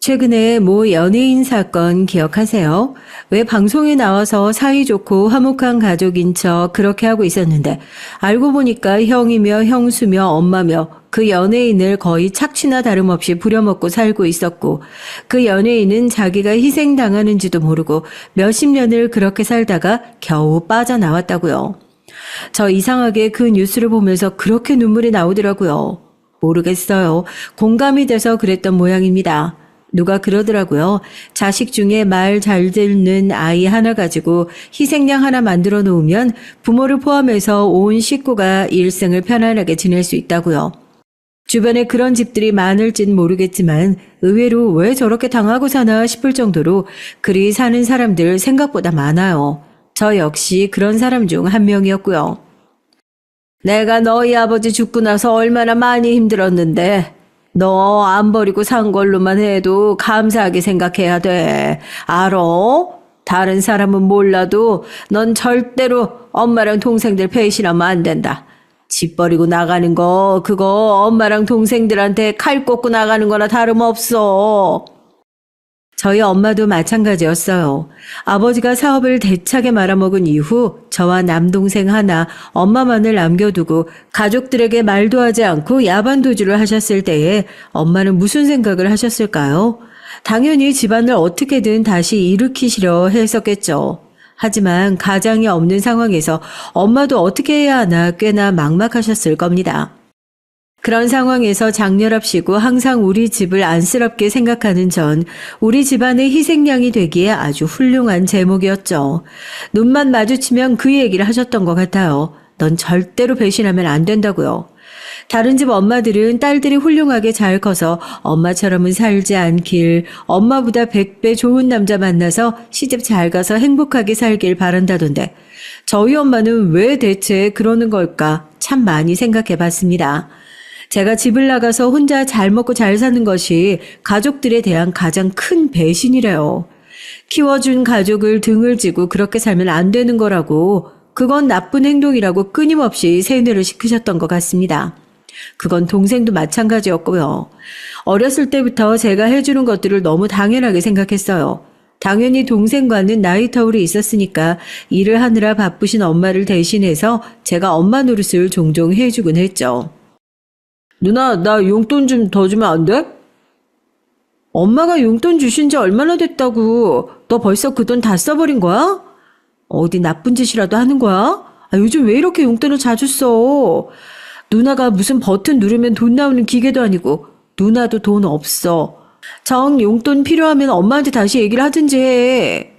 최근에 모 연예인 사건 기억하세요? 왜 방송에 나와서 사이좋고 화목한 가족인 척 그렇게 하고 있었는데 알고 보니까 형이며 형수며 엄마며 그 연예인을 거의 착취나 다름없이 부려먹고 살고 있었고 그 연예인은 자기가 희생당하는지도 모르고 몇십 년을 그렇게 살다가 겨우 빠져나왔다고요. 저 이상하게 그 뉴스를 보면서 그렇게 눈물이 나오더라고요. 모르겠어요. 공감이 돼서 그랬던 모양입니다. 누가 그러더라고요. 자식 중에 말 잘 듣는 아이 하나 가지고 희생양 하나 만들어 놓으면 부모를 포함해서 온 식구가 일생을 편안하게 지낼 수 있다고요. 주변에 그런 집들이 많을진 모르겠지만 의외로 왜 저렇게 당하고 사나 싶을 정도로 그리 사는 사람들 생각보다 많아요. 저 역시 그런 사람 중 한 명이었고요. 내가 너희 아버지 죽고 나서 얼마나 많이 힘들었는데 너 안 버리고 산 걸로만 해도 감사하게 생각해야 돼. 알어? 다른 사람은 몰라도 넌 절대로 엄마랑 동생들 배신하면 안 된다. 집 버리고 나가는 거 그거 엄마랑 동생들한테 칼 꽂고 나가는 거나 다름없어. 저희 엄마도 마찬가지였어요. 아버지가 사업을 대차게 말아먹은 이후 저와 남동생 하나, 엄마만을 남겨두고 가족들에게 말도 하지 않고 야반도주를 하셨을 때에 엄마는 무슨 생각을 하셨을까요? 당연히 집안을 어떻게든 다시 일으키시려 했었겠죠. 하지만 가장이 없는 상황에서 엄마도 어떻게 해야 하나 꽤나 막막하셨을 겁니다. 그런 상황에서 장렬합시고 항상 우리 집을 안쓰럽게 생각하는 전 우리 집안의 희생양이 되기에 아주 훌륭한 제목이었죠. 눈만 마주치면 그 얘기를 하셨던 것 같아요. 넌 절대로 배신하면 안 된다고요. 다른 집 엄마들은 딸들이 훌륭하게 잘 커서 엄마처럼은 살지 않길, 엄마보다 100배 좋은 남자 만나서 시집 잘 가서 행복하게 살길 바란다던데 저희 엄마는 왜 대체 그러는 걸까 참 많이 생각해 봤습니다. 제가 집을 나가서 혼자 잘 먹고 잘 사는 것이 가족들에 대한 가장 큰 배신이래요. 키워준 가족을 등을 지고 그렇게 살면 안 되는 거라고, 그건 나쁜 행동이라고 끊임없이 세뇌를 시키셨던 것 같습니다. 그건 동생도 마찬가지였고요. 어렸을 때부터 제가 해주는 것들을 너무 당연하게 생각했어요. 당연히 동생과는 나이 터울이 있었으니까 일을 하느라 바쁘신 엄마를 대신해서 제가 엄마 노릇을 종종 해주곤 했죠. 누나, 나 용돈 좀 더 주면 안 돼? 엄마가 용돈 주신 지 얼마나 됐다고. 너 벌써 그 돈 다 써버린 거야? 어디 나쁜 짓이라도 하는 거야? 요즘 왜 이렇게 용돈을 자주 써? 누나가 무슨 버튼 누르면 돈 나오는 기계도 아니고 누나도 돈 없어. 정 용돈 필요하면 엄마한테 다시 얘기를 하든지 해.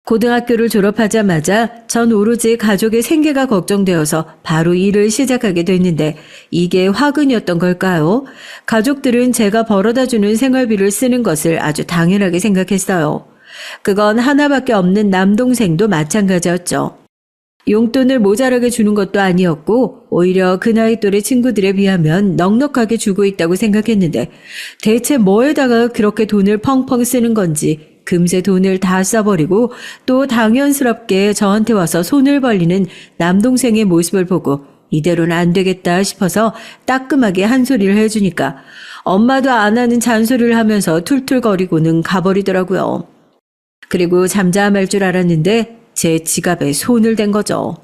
고등학교를 졸업하자마자 전 오로지 가족의 생계가 걱정되어서 바로 일을 시작하게 됐는데 이게 화근이었던 걸까요? 가족들은 제가 벌어다주는 생활비를 쓰는 것을 아주 당연하게 생각했어요. 그건 하나밖에 없는 남동생도 마찬가지였죠. 용돈을 모자라게 주는 것도 아니었고 오히려 그 나이 또래 친구들에 비하면 넉넉하게 주고 있다고 생각했는데 대체 뭐에다가 그렇게 돈을 펑펑 쓰는 건지 금세 돈을 다 써버리고 또 당연스럽게 저한테 와서 손을 벌리는 남동생의 모습을 보고 이대로는 안 되겠다 싶어서 따끔하게 한 소리를 해주니까 엄마도 안 하는 잔소리를 하면서 툴툴거리고는 가버리더라고요. 그리고 잠잠할 줄 알았는데 제 지갑에 손을 댄 거죠.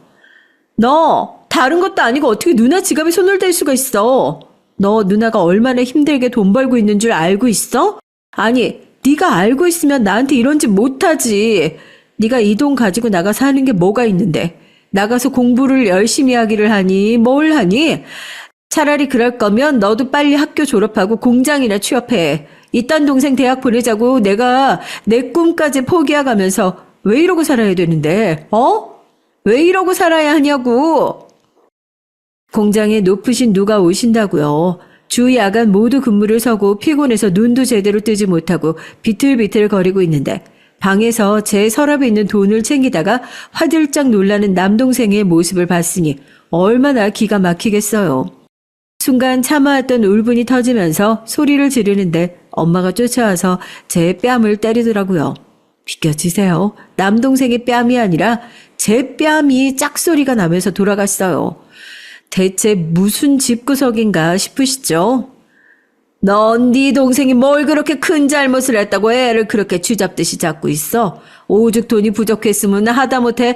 너 다른 것도 아니고 어떻게 누나 지갑에 손을 댈 수가 있어? 너 누나가 얼마나 힘들게 돈 벌고 있는 줄 알고 있어? 아니 네가 알고 있으면 나한테 이런 짓 못하지. 네가 이 돈 가지고 나가서 하는 게 뭐가 있는데. 나가서 공부를 열심히 하기를 하니 뭘 하니? 차라리 그럴 거면 너도 빨리 학교 졸업하고 공장이나 취업해. 이딴 동생 대학 보내자고 내가 내 꿈까지 포기해가면서 왜 이러고 살아야 되는데? 왜 이러고 살아야 하냐고. 공장에 높으신 누가 오신다고요. 주 야간 모두 근무를 서고 피곤해서 눈도 제대로 뜨지 못하고 비틀비틀 거리고 있는데 방에서 제 서랍에 있는 돈을 챙기다가 화들짝 놀라는 남동생의 모습을 봤으니 얼마나 기가 막히겠어요. 순간 참아왔던 울분이 터지면서 소리를 지르는데 엄마가 쫓아와서 제 뺨을 때리더라고요. 비켜주세요. 남동생의 뺨이 아니라 제 뺨이 짝소리가 나면서 돌아갔어요. 대체 무슨 집구석인가 싶으시죠? 넌 네 동생이 뭘 그렇게 큰 잘못을 했다고 애를 그렇게 쥐잡듯이 잡고 있어? 오죽 돈이 부족했으면 하다못해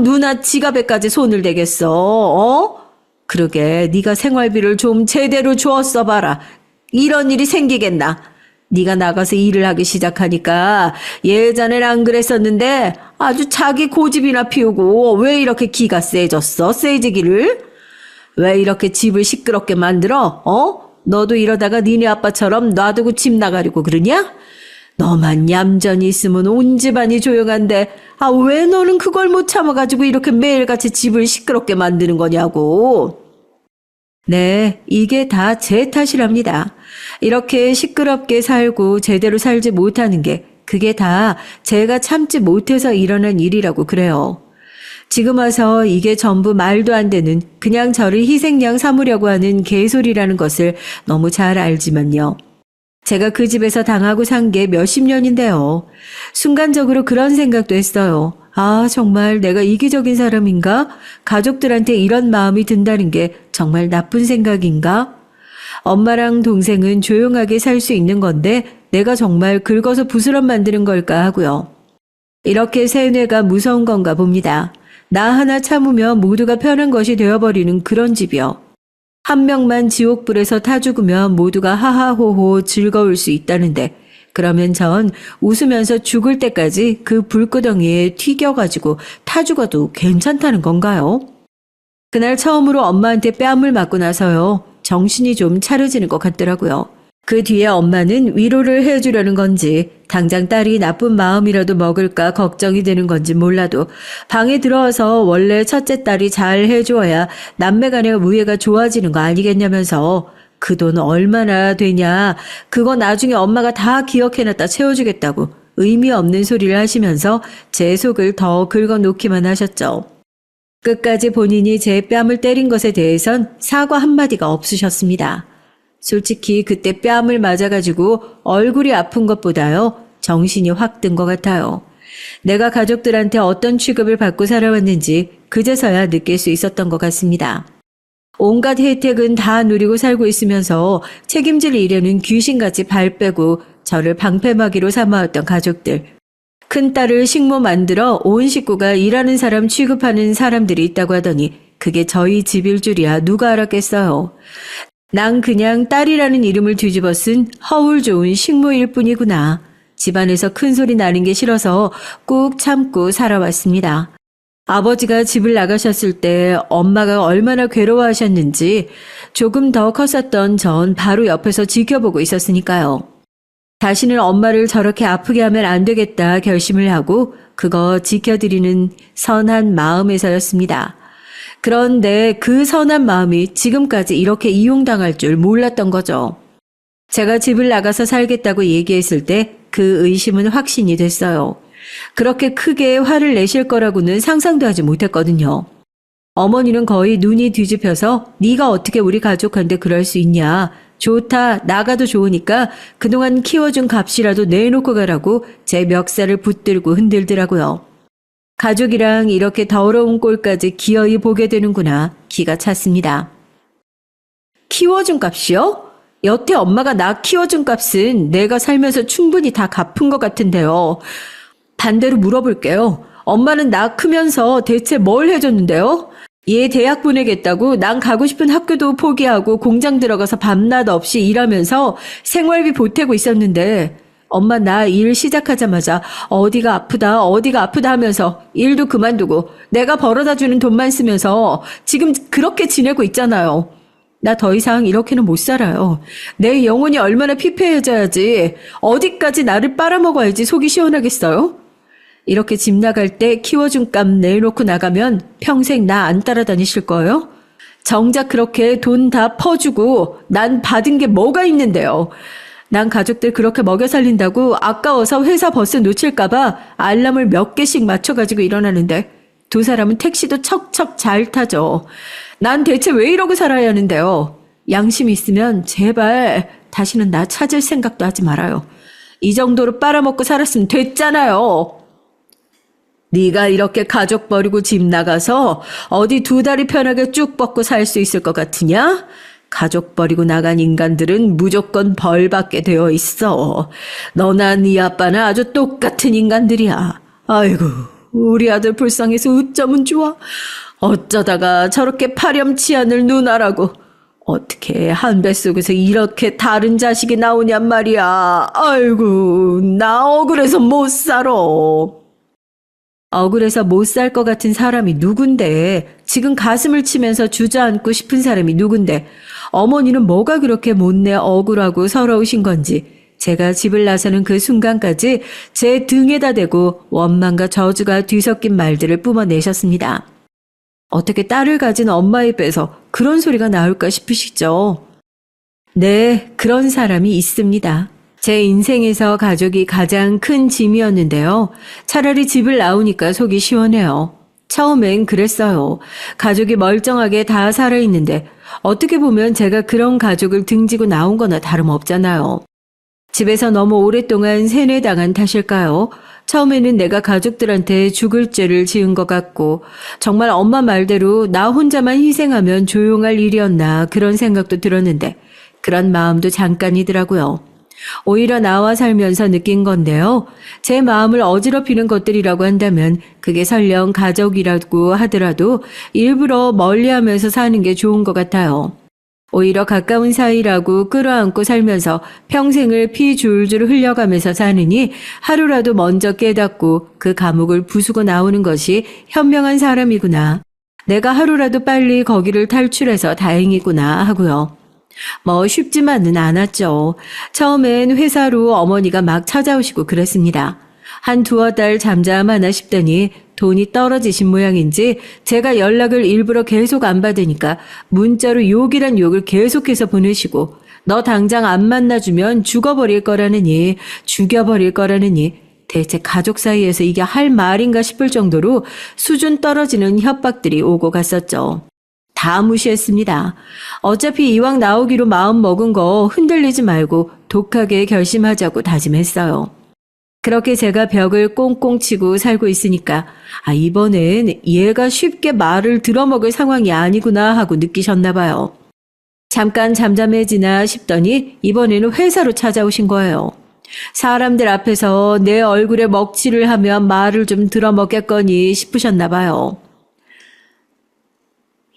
누나 지갑에까지 손을 대겠어. 그러게 네가 생활비를 좀 제대로 주었어 봐라. 이런 일이 생기겠나? 네가 나가서 일을 하기 시작하니까 예전엔 안 그랬었는데 아주 자기 고집이나 피우고 왜 이렇게 기가 세졌어? 세지기를? 왜 이렇게 집을 시끄럽게 만들어? 너도 이러다가 니네 아빠처럼 놔두고 집 나가려고 그러냐? 너만 얌전히 있으면 온 집안이 조용한데 왜 너는 그걸 못 참아가지고 이렇게 매일같이 집을 시끄럽게 만드는 거냐고. 네, 이게 다 제 탓이랍니다. 이렇게 시끄럽게 살고 제대로 살지 못하는 게 그게 다 제가 참지 못해서 일어난 일이라고 그래요. 지금 와서 이게 전부 말도 안 되는 그냥 저를 희생양 삼으려고 하는 개소리라는 것을 너무 잘 알지만요. 제가 그 집에서 당하고 산 게 몇십 년인데요. 순간적으로 그런 생각도 했어요. 정말 내가 이기적인 사람인가? 가족들한테 이런 마음이 든다는 게 정말 나쁜 생각인가? 엄마랑 동생은 조용하게 살 수 있는 건데 내가 정말 긁어서 부스럼 만드는 걸까 하고요. 이렇게 세뇌가 무서운 건가 봅니다. 나 하나 참으면 모두가 편한 것이 되어버리는 그런 집이요. 한 명만 지옥불에서 타 죽으면 모두가 하하호호 즐거울 수 있다는데 그러면 전 웃으면서 죽을 때까지 그 불구덩이에 튀겨가지고 타 죽어도 괜찮다는 건가요? 그날 처음으로 엄마한테 뺨을 맞고 나서요. 정신이 좀 차려지는 것 같더라고요. 그 뒤에 엄마는 위로를 해주려는 건지 당장 딸이 나쁜 마음이라도 먹을까 걱정이 되는 건지 몰라도 방에 들어와서 원래 첫째 딸이 잘 해주어야 남매 간의 우애가 좋아지는 거 아니겠냐면서 그 돈 얼마나 되냐 그거 나중에 엄마가 다 기억해놨다 채워주겠다고 의미 없는 소리를 하시면서 제 속을 더 긁어놓기만 하셨죠. 끝까지 본인이 제 뺨을 때린 것에 대해선 사과 한마디가 없으셨습니다. 솔직히 그때 뺨을 맞아가지고 얼굴이 아픈 것보다요. 정신이 확 든 것 같아요. 내가 가족들한테 어떤 취급을 받고 살아왔는지 그제서야 느낄 수 있었던 것 같습니다. 온갖 혜택은 다 누리고 살고 있으면서 책임질 일에는 귀신같이 발 빼고 저를 방패막이로 삼아왔던 가족들. 큰딸을 식모 만들어 온 식구가 일하는 사람 취급하는 사람들이 있다고 하더니 그게 저희 집일 줄이야 누가 알았겠어요. 난 그냥 딸이라는 이름을 뒤집어 쓴 허울 좋은 식모일 뿐이구나. 집안에서 큰 소리 나는 게 싫어서 꾹 참고 살아왔습니다. 아버지가 집을 나가셨을 때 엄마가 얼마나 괴로워하셨는지 조금 더 컸었던 전 바로 옆에서 지켜보고 있었으니까요. 다시는 엄마를 저렇게 아프게 하면 안 되겠다 결심을 하고 그거 지켜드리는 선한 마음에서였습니다. 그런데 그 선한 마음이 지금까지 이렇게 이용당할 줄 몰랐던 거죠. 제가 집을 나가서 살겠다고 얘기했을 때 그 의심은 확신이 됐어요. 그렇게 크게 화를 내실 거라고는 상상도 하지 못했거든요. 어머니는 거의 눈이 뒤집혀서 네가 어떻게 우리 가족한테 그럴 수 있냐. 좋다. 나가도 좋으니까 그동안 키워준 값이라도 내놓고 가라고 제 멱살을 붙들고 흔들더라고요. 가족이랑 이렇게 더러운 꼴까지 기어이 보게 되는구나. 기가 찼습니다. 키워준 값이요? 여태 엄마가 나 키워준 값은 내가 살면서 충분히 다 갚은 것 같은데요. 반대로 물어볼게요. 엄마는 나 크면서 대체 뭘 해줬는데요? 얘 대학 보내겠다고 난 가고 싶은 학교도 포기하고 공장 들어가서 밤낮 없이 일하면서 생활비 보태고 있었는데 엄마 나 일 시작하자마자 어디가 아프다 하면서 일도 그만두고 내가 벌어다주는 돈만 쓰면서 지금 그렇게 지내고 있잖아요. 나 더 이상 이렇게는 못 살아요. 내 영혼이 얼마나 피폐해져야지 어디까지 나를 빨아먹어야지 속이 시원하겠어요? 이렇게 집 나갈 때 키워준 값 내놓고 나가면 평생 나 안 따라다니실 거예요? 정작 그렇게 돈 다 퍼주고 난 받은 게 뭐가 있는데요. 난 가족들 그렇게 먹여 살린다고 아까워서 회사 버스 놓칠까봐 알람을 몇 개씩 맞춰가지고 일어나는데 두 사람은 택시도 척척 잘 타죠. 난 대체 왜 이러고 살아야 하는데요. 양심 있으면 제발 다시는 나 찾을 생각도 하지 말아요. 이 정도로 빨아먹고 살았으면 됐잖아요. 네가 이렇게 가족 버리고 집 나가서 어디 두 다리 편하게 쭉 뻗고 살 수 있을 것 같으냐? 가족 버리고 나간 인간들은 무조건 벌 받게 되어 있어. 너나 네 아빠나 아주 똑같은 인간들이야. 아이고, 우리 아들 불쌍해서 어쩌면 좋아. 어쩌다가 저렇게 파렴치한을 누나라고. 어떻게 한 뱃속에서 이렇게 다른 자식이 나오냔 말이야. 아이고, 나 억울해서 못 살아. 억울해서 못 살 것 같은 사람이 누군데, 지금 가슴을 치면서 주저앉고 싶은 사람이 누군데, 어머니는 뭐가 그렇게 못내 억울하고 서러우신 건지, 제가 집을 나서는 그 순간까지 제 등에다 대고 원망과 저주가 뒤섞인 말들을 뿜어내셨습니다. 어떻게 딸을 가진 엄마 입에서 그런 소리가 나올까 싶으시죠? 네, 그런 사람이 있습니다. 제 인생에서 가족이 가장 큰 짐이었는데요. 차라리 집을 나오니까 속이 시원해요. 처음엔 그랬어요. 가족이 멀쩡하게 다 살아있는데 어떻게 보면 제가 그런 가족을 등지고 나온 거나 다름없잖아요. 집에서 너무 오랫동안 세뇌당한 탓일까요? 처음에는 내가 가족들한테 죽을 죄를 지은 것 같고 정말 엄마 말대로 나 혼자만 희생하면 조용할 일이었나 그런 생각도 들었는데 그런 마음도 잠깐이더라고요. 오히려 나와 살면서 느낀 건데요. 제 마음을 어지럽히는 것들이라고 한다면 그게 설령 가족이라고 하더라도 일부러 멀리하면서 사는 게 좋은 것 같아요. 오히려 가까운 사이라고 끌어안고 살면서 평생을 피 줄줄 흘려가면서 사느니 하루라도 먼저 깨닫고 그 감옥을 부수고 나오는 것이 현명한 사람이구나. 내가 하루라도 빨리 거기를 탈출해서 다행이구나 하고요. 뭐 쉽지만은 않았죠. 처음엔 회사로 어머니가 막 찾아오시고 그랬습니다. 한 두어 달 잠잠하나 싶더니 돈이 떨어지신 모양인지 제가 연락을 일부러 계속 안 받으니까 문자로 욕이란 욕을 계속해서 보내시고 너 당장 안 만나주면 죽어버릴 거라느니 죽여버릴 거라느니 대체 가족 사이에서 이게 할 말인가 싶을 정도로 수준 떨어지는 협박들이 오고 갔었죠. 다 무시했습니다. 어차피 이왕 나오기로 마음 먹은 거 흔들리지 말고 독하게 결심하자고 다짐했어요. 그렇게 제가 벽을 꽁꽁 치고 살고 있으니까 이번엔 얘가 쉽게 말을 들어먹을 상황이 아니구나 하고 느끼셨나 봐요. 잠깐 잠잠해지나 싶더니 이번에는 회사로 찾아오신 거예요. 사람들 앞에서 내 얼굴에 먹칠을 하면 말을 좀 들어먹겠거니 싶으셨나 봐요.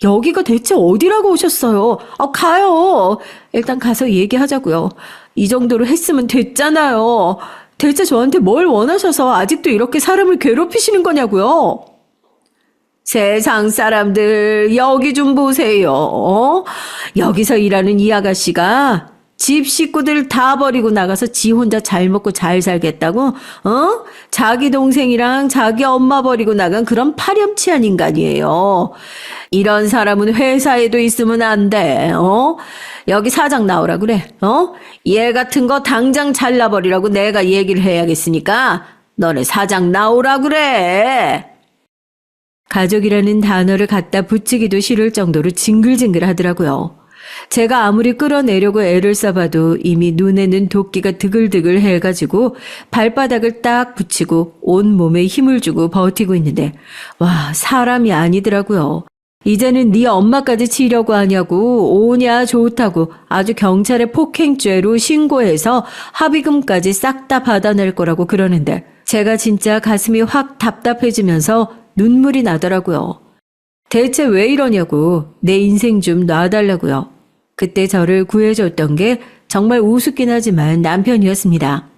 여기가 대체 어디라고 오셨어요? 가요. 일단 가서 얘기하자고요. 이 정도로 했으면 됐잖아요. 대체 저한테 뭘 원하셔서 아직도 이렇게 사람을 괴롭히시는 거냐고요? 세상 사람들 여기 좀 보세요. 여기서 일하는 이 아가씨가 집 식구들 다 버리고 나가서 지 혼자 잘 먹고 잘 살겠다고? 자기 동생이랑 자기 엄마 버리고 나간 그런 파렴치한 인간이에요. 이런 사람은 회사에도 있으면 안 돼. 여기 사장 나오라 그래. 얘 같은 거 당장 잘라버리라고 내가 얘기를 해야겠으니까 너네 사장 나오라 그래. 가족이라는 단어를 갖다 붙이기도 싫을 정도로 징글징글 하더라고요. 제가 아무리 끌어내려고 애를 써봐도 이미 눈에는 도끼가 드글드글 해가지고 발바닥을 딱 붙이고 온 몸에 힘을 주고 버티고 있는데 와, 사람이 아니더라고요. 이제는 네 엄마까지 치려고 하냐고 오냐 좋다고 아주 경찰에 폭행죄로 신고해서 합의금까지 싹 다 받아낼 거라고 그러는데 제가 진짜 가슴이 확 답답해지면서 눈물이 나더라고요. 대체 왜 이러냐고 내 인생 좀 놔달라고요. 그때 저를 구해줬던 게 정말 우습긴 하지만 남편이었습니다.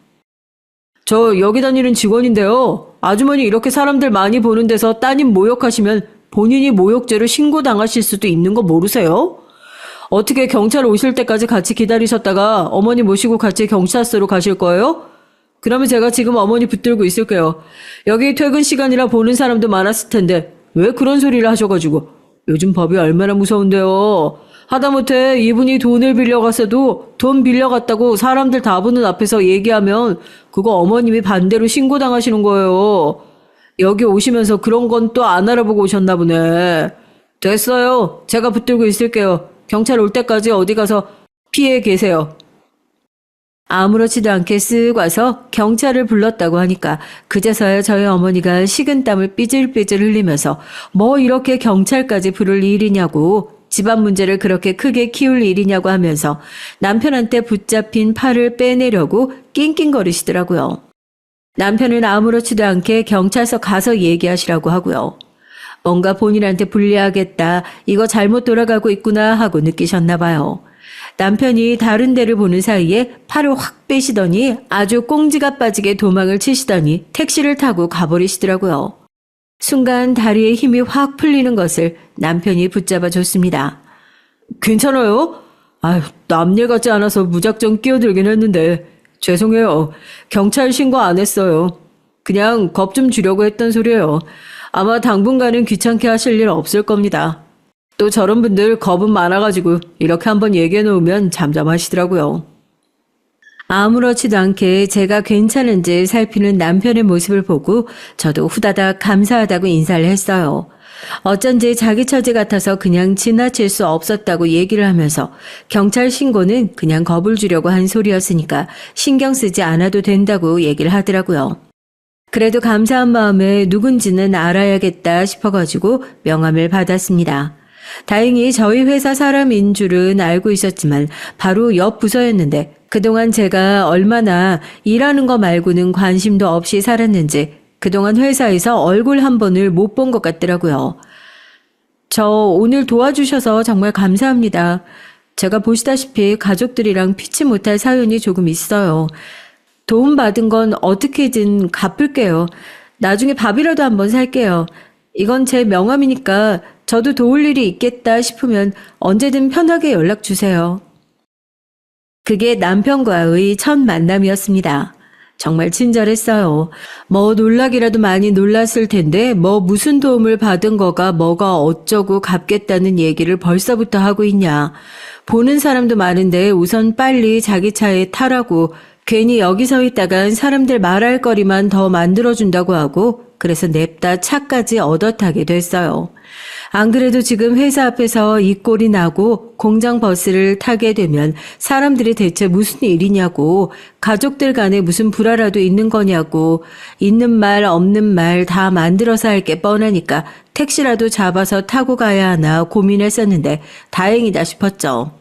저 여기 다니는 직원인데요. 아주머니 이렇게 사람들 많이 보는 데서 따님 모욕하시면 본인이 모욕죄로 신고당하실 수도 있는 거 모르세요? 어떻게 경찰 오실 때까지 같이 기다리셨다가 어머니 모시고 같이 경찰서로 가실 거예요? 그러면 제가 지금 어머니 붙들고 있을게요. 여기 퇴근 시간이라 보는 사람도 많았을 텐데 왜 그런 소리를 하셔가지고. 요즘 법이 얼마나 무서운데요. 하다못해 이분이 돈을 빌려갔어도 돈 빌려갔다고 사람들 다 보는 앞에서 얘기하면 그거 어머님이 반대로 신고당하시는 거예요. 여기 오시면서 그런 건 또 안 알아보고 오셨나 보네. 됐어요. 제가 붙들고 있을게요. 경찰 올 때까지 어디 가서 피해 계세요. 아무렇지도 않게 쓱 와서 경찰을 불렀다고 하니까 그제서야 저희 어머니가 식은땀을 삐질삐질 흘리면서 뭐 이렇게 경찰까지 부를 일이냐고 집안 문제를 그렇게 크게 키울 일이냐고 하면서 남편한테 붙잡힌 팔을 빼내려고 낑낑거리시더라고요. 남편은 아무렇지도 않게 경찰서 가서 얘기하시라고 하고요. 뭔가 본인한테 불리하겠다, 이거 잘못 돌아가고 있구나 하고 느끼셨나 봐요. 남편이 다른 데를 보는 사이에 팔을 확 빼시더니 아주 꽁지가 빠지게 도망을 치시더니 택시를 타고 가버리시더라고요. 순간 다리에 힘이 확 풀리는 것을 남편이 붙잡아 줬습니다. 괜찮아요? 아휴, 남일 같지 않아서 무작정 끼어들긴 했는데 죄송해요. 경찰 신고 안 했어요. 그냥 겁 좀 주려고 했던 소리예요. 아마 당분간은 귀찮게 하실 일 없을 겁니다. 또 저런 분들 겁은 많아가지고 이렇게 한번 얘기해 놓으면 잠잠하시더라고요. 아무렇지도 않게 제가 괜찮은지 살피는 남편의 모습을 보고 저도 후다닥 감사하다고 인사를 했어요. 어쩐지 자기 처지 같아서 그냥 지나칠 수 없었다고 얘기를 하면서 경찰 신고는 그냥 겁을 주려고 한 소리였으니까 신경 쓰지 않아도 된다고 얘기를 하더라고요. 그래도 감사한 마음에 누군지는 알아야겠다 싶어가지고 명함을 받았습니다. 다행히 저희 회사 사람인 줄은 알고 있었지만 바로 옆 부서였는데 그동안 제가 얼마나 일하는 거 말고는 관심도 없이 살았는지 그동안 회사에서 얼굴 한 번을 못 본 것 같더라고요. 저 오늘 도와주셔서 정말 감사합니다. 제가 보시다시피 가족들이랑 피치 못할 사연이 조금 있어요. 도움받은 건 어떻게든 갚을게요. 나중에 밥이라도 한번 살게요. 이건 제 명함이니까 저도 도울 일이 있겠다 싶으면 언제든 편하게 연락 주세요. 그게 남편과의 첫 만남이었습니다. 정말 친절했어요. 뭐 놀라기라도 많이 놀랐을 텐데 무슨 도움을 받은 거가 뭐가 어쩌고 갚겠다는 얘기를 벌써부터 하고 있냐. 보는 사람도 많은데 우선 빨리 자기 차에 타라고 괜히 여기 서 있다간 사람들 말할 거리만 더 만들어준다고 하고 그래서 냅다 차까지 얻어 타게 됐어요. 안 그래도 지금 회사 앞에서 이 꼴이 나고 공장 버스를 타게 되면 사람들이 대체 무슨 일이냐고 가족들 간에 무슨 불화라도 있는 거냐고 있는 말 없는 말 다 만들어서 할 게 뻔하니까 택시라도 잡아서 타고 가야 하나 고민했었는데 다행이다 싶었죠.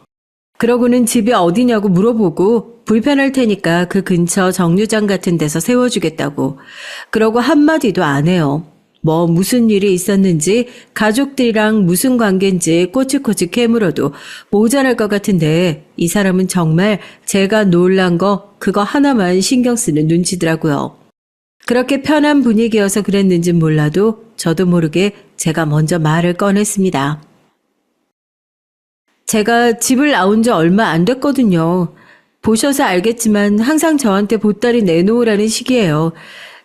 그러고는 집이 어디냐고 물어보고 불편할 테니까 그 근처 정류장 같은 데서 세워주겠다고. 그러고 한마디도 안 해요. 무슨 일이 있었는지 가족들이랑 무슨 관계인지 꼬치꼬치 캐물어도 모자랄 것 같은데 이 사람은 정말 제가 놀란 거 그거 하나만 신경 쓰는 눈치더라고요. 그렇게 편한 분위기여서 그랬는진 몰라도 저도 모르게 제가 먼저 말을 꺼냈습니다. 제가 집을 나온 지 얼마 안 됐거든요. 보셔서 알겠지만 항상 저한테 보따리 내놓으라는 식이에요.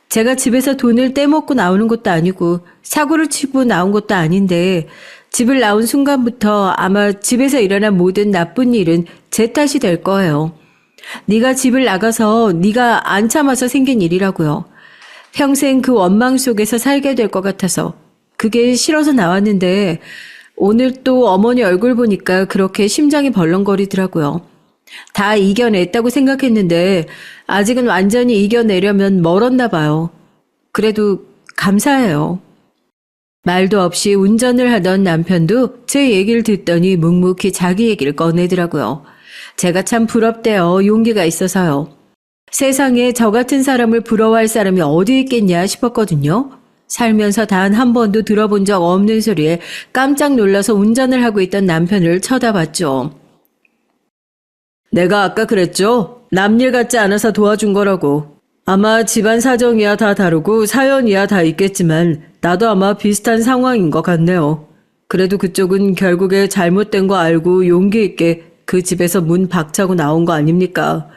제가 집에서 돈을 떼먹고 나오는 것도 아니고 사고를 치고 나온 것도 아닌데 집을 나온 순간부터 아마 집에서 일어난 모든 나쁜 일은 제 탓이 될 거예요. 네가 집을 나가서 네가 안 참아서 생긴 일이라고요. 평생 그 원망 속에서 살게 될 것 같아서 그게 싫어서 나왔는데 오늘 또 어머니 얼굴 보니까 그렇게 심장이 벌렁거리더라고요. 다 이겨냈다고 생각했는데 아직은 완전히 이겨내려면 멀었나 봐요. 그래도 감사해요. 말도 없이 운전을 하던 남편도 제 얘기를 듣더니 묵묵히 자기 얘기를 꺼내더라고요. 제가 참 부럽대요. 용기가 있어서요. 세상에 저 같은 사람을 부러워할 사람이 어디 있겠냐 싶었거든요. 살면서 단 한 번도 들어본 적 없는 소리에 깜짝 놀라서 운전을 하고 있던 남편을 쳐다봤죠. 내가 아까 그랬죠? 남일 같지 않아서 도와준 거라고. 아마 집안 사정이야 다 다르고 사연이야 다 있겠지만 나도 아마 비슷한 상황인 것 같네요. 그래도 그쪽은 결국에 잘못된 거 알고 용기 있게 그 집에서 문 박차고 나온 거 아닙니까?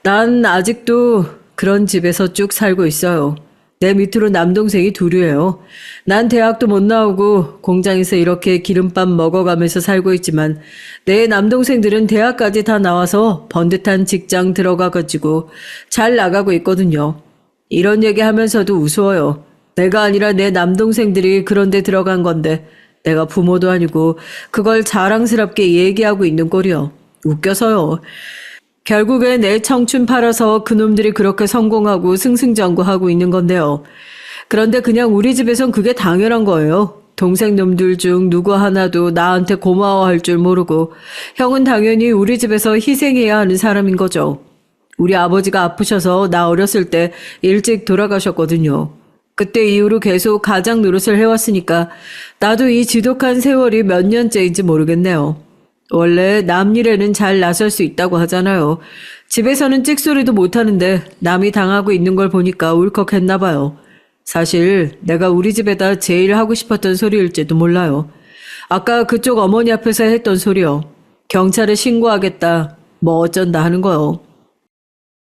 난 아직도 그런 집에서 쭉 살고 있어요. 내 밑으로 남동생이 둘이에요. 난 대학도 못 나오고 공장에서 이렇게 기름밥 먹어가면서 살고 있지만 내 남동생들은 대학까지 다 나와서 번듯한 직장 들어가가지고 잘 나가고 있거든요. 이런 얘기 하면서도 우스워요. 내가 아니라 내 남동생들이 그런 데 들어간 건데 내가 부모도 아니고 그걸 자랑스럽게 얘기하고 있는 꼴이요. 웃겨서요. 결국에 내 청춘 팔아서 그놈들이 그렇게 성공하고 승승장구하고 있는 건데요. 그런데 그냥 우리 집에선 그게 당연한 거예요. 동생 놈들 중 누구 하나도 나한테 고마워할 줄 모르고 형은 당연히 우리 집에서 희생해야 하는 사람인 거죠. 우리 아버지가 아프셔서 나 어렸을 때 일찍 돌아가셨거든요. 그때 이후로 계속 가장 노릇을 해왔으니까 나도 이 지독한 세월이 몇 년째인지 모르겠네요. 원래 남 일에는 잘 나설 수 있다고 하잖아요. 집에서는 찍소리도 못하는데 남이 당하고 있는 걸 보니까 울컥했나 봐요. 사실 내가 우리 집에다 제일 하고 싶었던 소리일지도 몰라요. 아까 그쪽 어머니 앞에서 했던 소리요. 경찰에 신고하겠다. 뭐 어쩐다 하는 거요.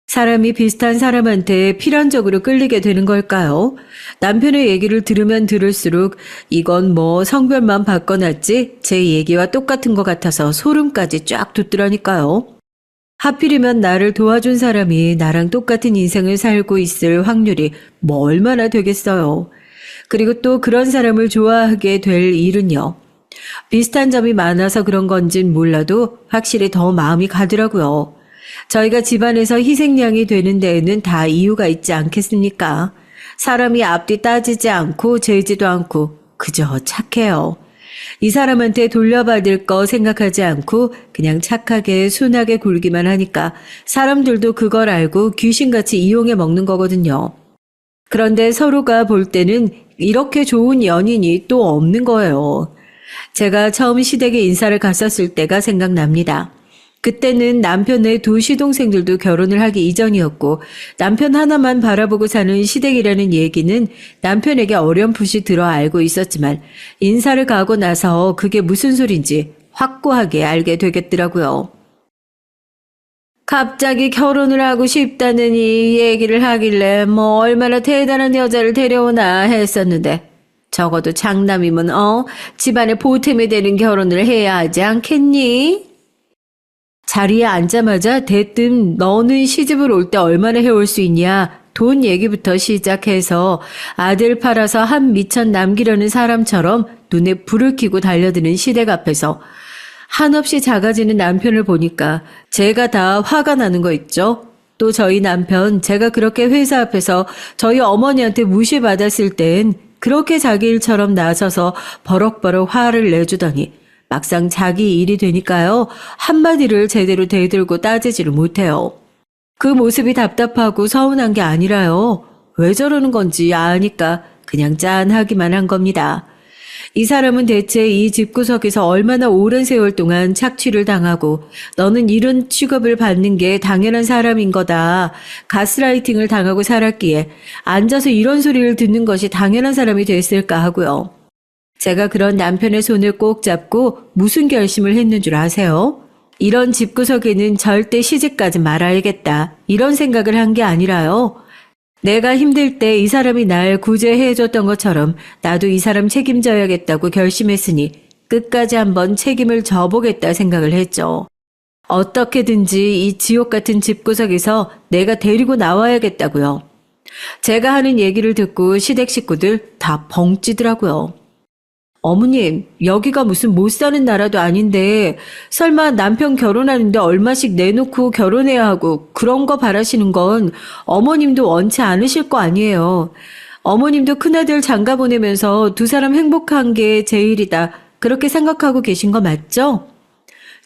사람이 비슷한 사람한테 필연적으로 끌리게 되는 걸까요? 남편의 얘기를 들으면 들을수록 이건 뭐 성별만 바꿔놨지 제 얘기와 똑같은 것 같아서 소름까지 쫙 돋더라니까요. 하필이면 나를 도와준 사람이 나랑 똑같은 인생을 살고 있을 확률이 뭐 얼마나 되겠어요. 그리고 또 그런 사람을 좋아하게 될 일은요. 비슷한 점이 많아서 그런 건진 몰라도 확실히 더 마음이 가더라고요. 저희가 집안에서 희생양이 되는 데에는 다 이유가 있지 않겠습니까? 사람이 앞뒤 따지지 않고 재지도 않고 그저 착해요. 이 사람한테 돌려받을 거 생각하지 않고 그냥 착하게 순하게 굴기만 하니까 사람들도 그걸 알고 귀신같이 이용해 먹는 거거든요. 그런데 서로가 볼 때는 이렇게 좋은 연인이 또 없는 거예요. 제가 처음 시댁에 인사를 갔었을 때가 생각납니다. 그때는 남편의 두 시동생들도 결혼을 하기 이전이었고 남편 하나만 바라보고 사는 시댁이라는 얘기는 남편에게 어렴풋이 들어 알고 있었지만 인사를 가고 나서 그게 무슨 소린지 확고하게 알게 되겠더라고요. 갑자기 결혼을 하고 싶다는 이 얘기를 하길래 뭐 얼마나 대단한 여자를 데려오나 했었는데 적어도 장남이면 집안의 보탬이 되는 결혼을 해야 하지 않겠니? 자리에 앉자마자 대뜸 너는 시집을 올 때 얼마나 해올 수 있냐 돈 얘기부터 시작해서 아들 팔아서 한 미천 남기려는 사람처럼 눈에 불을 켜고 달려드는 시댁 앞에서 한없이 작아지는 남편을 보니까 제가 다 화가 나는 거 있죠. 또 저희 남편 제가 그렇게 회사 앞에서 저희 어머니한테 무시받았을 땐 그렇게 자기 일처럼 나서서 버럭버럭 화를 내주더니 막상 자기 일이 되니까요. 한마디를 제대로 대들고 따지지를 못해요. 그 모습이 답답하고 서운한 게 아니라요. 왜 저러는 건지 아니까 그냥 짠하기만 한 겁니다. 이 사람은 대체 이 집구석에서 얼마나 오랜 세월 동안 착취를 당하고 너는 이런 취급을 받는 게 당연한 사람인 거다. 가스라이팅을 당하고 살았기에 앉아서 이런 소리를 듣는 것이 당연한 사람이 됐을까 하고요. 제가 그런 남편의 손을 꼭 잡고 무슨 결심을 했는 줄 아세요? 이런 집구석에는 절대 시집가지 말아야겠다. 이런 생각을 한 게 아니라요. 내가 힘들 때 이 사람이 날 구제해줬던 것처럼 나도 이 사람 책임져야겠다고 결심했으니 끝까지 한번 책임을 져보겠다 생각을 했죠. 어떻게든지 이 지옥 같은 집구석에서 내가 데리고 나와야겠다고요. 제가 하는 얘기를 듣고 시댁 식구들 다 벙찌더라고요. 어머님, 여기가 무슨 못 사는 나라도 아닌데 설마 남편 결혼하는데 얼마씩 내놓고 결혼해야 하고 그런 거 바라시는 건 어머님도 원치 않으실 거 아니에요. 어머님도 큰아들 장가 보내면서 두 사람 행복한 게 제일이다. 그렇게 생각하고 계신 거 맞죠?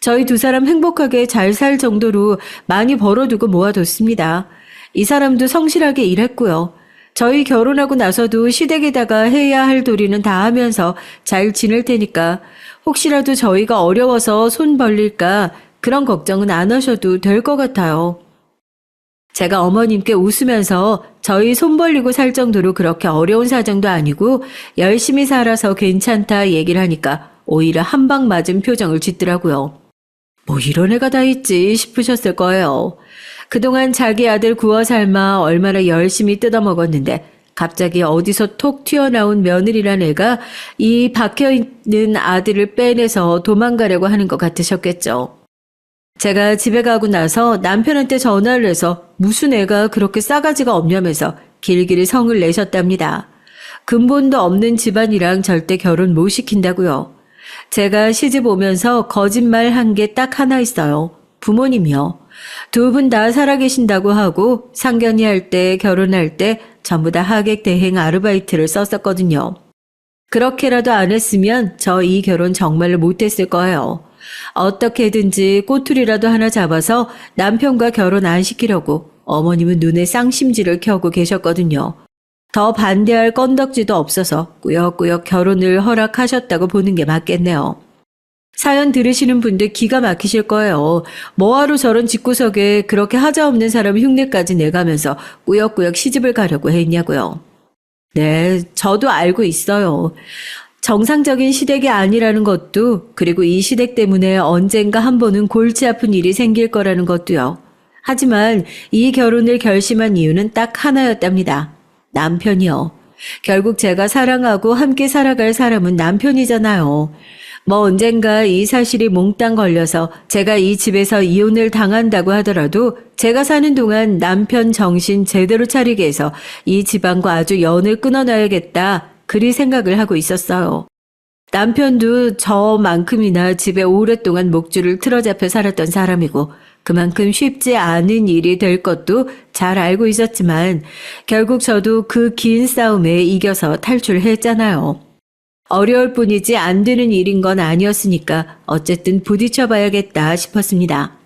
저희 두 사람 행복하게 잘 살 정도로 많이 벌어두고 모아뒀습니다. 이 사람도 성실하게 일했고요. 저희 결혼하고 나서도 시댁에다가 해야 할 도리는 다 하면서 잘 지낼 테니까 혹시라도 저희가 어려워서 손 벌릴까 그런 걱정은 안 하셔도 될 것 같아요. 제가 어머님께 웃으면서 저희 손 벌리고 살 정도로 그렇게 어려운 사정도 아니고 열심히 살아서 괜찮다 얘기를 하니까 오히려 한 방 맞은 표정을 짓더라고요. 뭐 이런 애가 다 있지 싶으셨을 거예요. 그동안 자기 아들 구워 삶아 얼마나 열심히 뜯어먹었는데 갑자기 어디서 톡 튀어나온 며느리란 애가 이 박혀있는 아들을 빼내서 도망가려고 하는 것 같으셨겠죠. 제가 집에 가고 나서 남편한테 전화를 해서 무슨 애가 그렇게 싸가지가 없냐면서 길길이 성을 내셨답니다. 근본도 없는 집안이랑 절대 결혼 못 시킨다고요. 제가 시집 오면서 거짓말 한 게 딱 하나 있어요. 부모님이요. 두 분 다 살아계신다고 하고 상견례 할 때 결혼할 때 전부 다 하객 대행 아르바이트를 썼었거든요. 그렇게라도 안 했으면 저 이 결혼 정말로 못했을 거예요. 어떻게든지 꼬투리라도 하나 잡아서 남편과 결혼 안 시키려고 어머님은 눈에 쌍심지를 켜고 계셨거든요. 더 반대할 건덕지도 없어서 꾸역꾸역 결혼을 허락하셨다고 보는 게 맞겠네요. 사연 들으시는 분들 기가 막히실 거예요. 뭐하러 저런 집구석에 그렇게 하자없는 사람 흉내까지 내가면서 꾸역꾸역 시집을 가려고 했냐고요. 네, 저도 알고 있어요. 정상적인 시댁이 아니라는 것도, 그리고 이 시댁 때문에 언젠가 한 번은 골치 아픈 일이 생길 거라는 것도요. 하지만 이 결혼을 결심한 이유는 딱 하나였답니다. 남편이요. 결국 제가 사랑하고 함께 살아갈 사람은 남편이잖아요. 뭐 언젠가 이 사실이 몽땅 걸려서 제가 이 집에서 이혼을 당한다고 하더라도 제가 사는 동안 남편 정신 제대로 차리게 해서 이 집안과 아주 연을 끊어놔야겠다. 그리 생각을 하고 있었어요. 남편도 저만큼이나 집에 오랫동안 목줄을 틀어잡혀 살았던 사람이고 그만큼 쉽지 않은 일이 될 것도 잘 알고 있었지만 결국 저도 그 긴 싸움에 이겨서 탈출했잖아요. 어려울 뿐이지 안 되는 일인 건 아니었으니까 어쨌든 부딪혀봐야겠다 싶었습니다.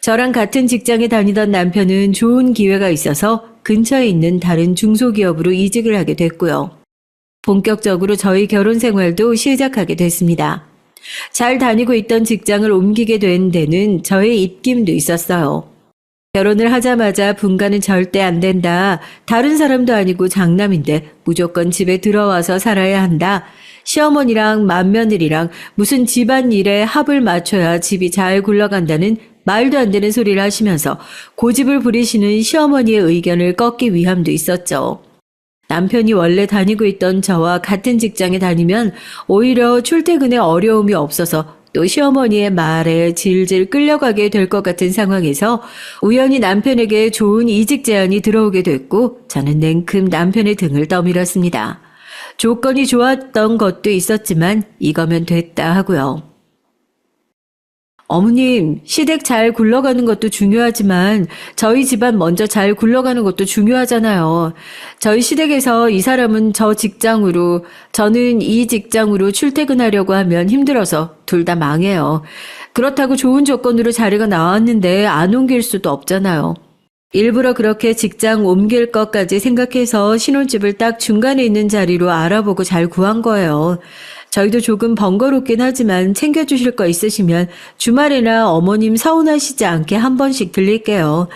저랑 같은 직장에 다니던 남편은 좋은 기회가 있어서 근처에 있는 다른 중소기업으로 이직을 하게 됐고요. 본격적으로 저희 결혼 생활도 시작하게 됐습니다. 잘 다니고 있던 직장을 옮기게 된 데는 저의 입김도 있었어요. 결혼을 하자마자 분가는 절대 안 된다. 다른 사람도 아니고 장남인데 무조건 집에 들어와서 살아야 한다. 시어머니랑 맏며느리랑 무슨 집안일에 합을 맞춰야 집이 잘 굴러간다는 말도 안 되는 소리를 하시면서 고집을 부리시는 시어머니의 의견을 꺾기 위함도 있었죠. 남편이 원래 다니고 있던 저와 같은 직장에 다니면 오히려 출퇴근에 어려움이 없어서 또 시어머니의 말에 질질 끌려가게 될 것 같은 상황에서 우연히 남편에게 좋은 이직 제안이 들어오게 됐고 저는 냉큼 남편의 등을 떠밀었습니다. 조건이 좋았던 것도 있었지만 이거면 됐다 하고요. 어머님, 시댁 잘 굴러가는 것도 중요하지만 저희 집안 먼저 잘 굴러가는 것도 중요하잖아요. 저희 시댁에서 이 사람은 저 직장으로, 저는 이 직장으로 출퇴근하려고 하면 힘들어서 둘 다 망해요. 그렇다고 좋은 조건으로 자리가 나왔는데 안 옮길 수도 없잖아요. 일부러 그렇게 직장 옮길 것까지 생각해서 신혼집을 딱 중간에 있는 자리로 알아보고 잘 구한 거예요. 저희도 조금 번거롭긴 하지만 챙겨주실 거 있으시면 주말이나 어머님 서운하시지 않게 한 번씩 들릴게요.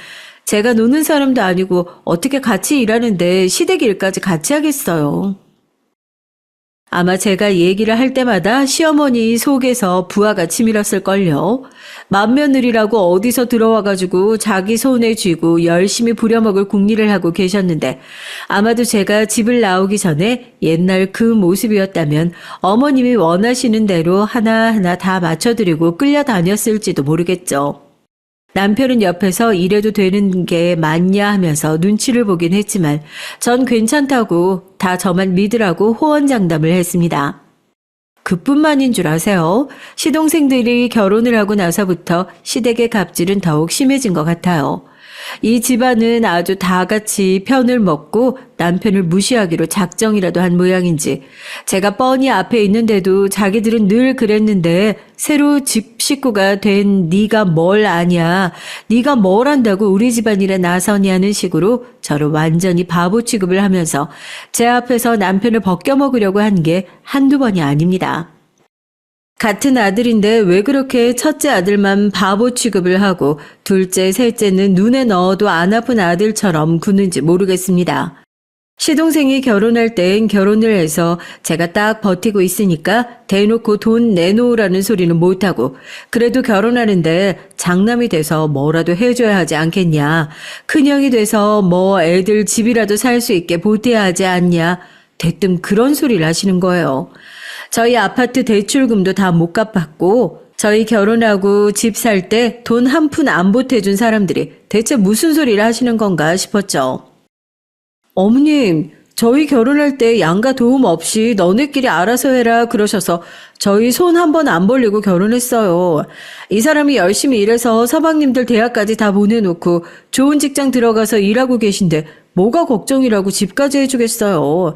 제가 노는 사람도 아니고 어떻게 같이 일하는데 시댁 일까지 같이 하겠어요. 아마 제가 얘기를 할 때마다 시어머니 속에서 부하가 치밀었을걸요. 맏며느리라고 어디서 들어와가지고 자기 손에 쥐고 열심히 부려먹을 궁리를 하고 계셨는데 아마도 제가 집을 나오기 전에 옛날 그 모습이었다면 어머님이 원하시는 대로 하나하나 다 맞춰드리고 끌려다녔을지도 모르겠죠. 남편은 옆에서 이래도 되는 게 맞냐 하면서 눈치를 보긴 했지만 전 괜찮다고 다 저만 믿으라고 호언장담을 했습니다. 그뿐만인 줄 아세요? 시동생들이 결혼을 하고 나서부터 시댁의 갑질은 더욱 심해진 것 같아요. 이 집안은 아주 다 같이 편을 먹고 남편을 무시하기로 작정이라도 한 모양인지 제가 뻔히 앞에 있는데도 자기들은 늘 그랬는데 새로 집 식구가 된 네가 뭘 아냐, 네가 뭘 안다고 우리 집안일에 나서냐는 식으로 저를 완전히 바보 취급을 하면서 제 앞에서 남편을 벗겨먹으려고 한 게 한두 번이 아닙니다. 같은 아들인데 왜 그렇게 첫째 아들만 바보 취급을 하고 둘째, 셋째는 눈에 넣어도 안 아픈 아들처럼 구는지 모르겠습니다. 시동생이 결혼할 땐 결혼을 해서 제가 딱 버티고 있으니까 대놓고 돈 내놓으라는 소리는 못하고 그래도 결혼하는데 장남이 돼서 뭐라도 해줘야 하지 않겠냐. 큰형이 돼서 뭐 애들 집이라도 살 수 있게 보태야 하지 않냐. 대뜸 그런 소리를 하시는 거예요. 저희 아파트 대출금도 다 못 갚았고 저희 결혼하고 집 살 때 돈 한 푼 안 보태준 사람들이 대체 무슨 소리를 하시는 건가 싶었죠. 어머님, 저희 결혼할 때 양가 도움 없이 너네끼리 알아서 해라 그러셔서 저희 손 한 번 안 벌리고 결혼했어요. 이 사람이 열심히 일해서 서방님들 대학까지 다 보내놓고 좋은 직장 들어가서 일하고 계신데 뭐가 걱정이라고 집까지 해주겠어요.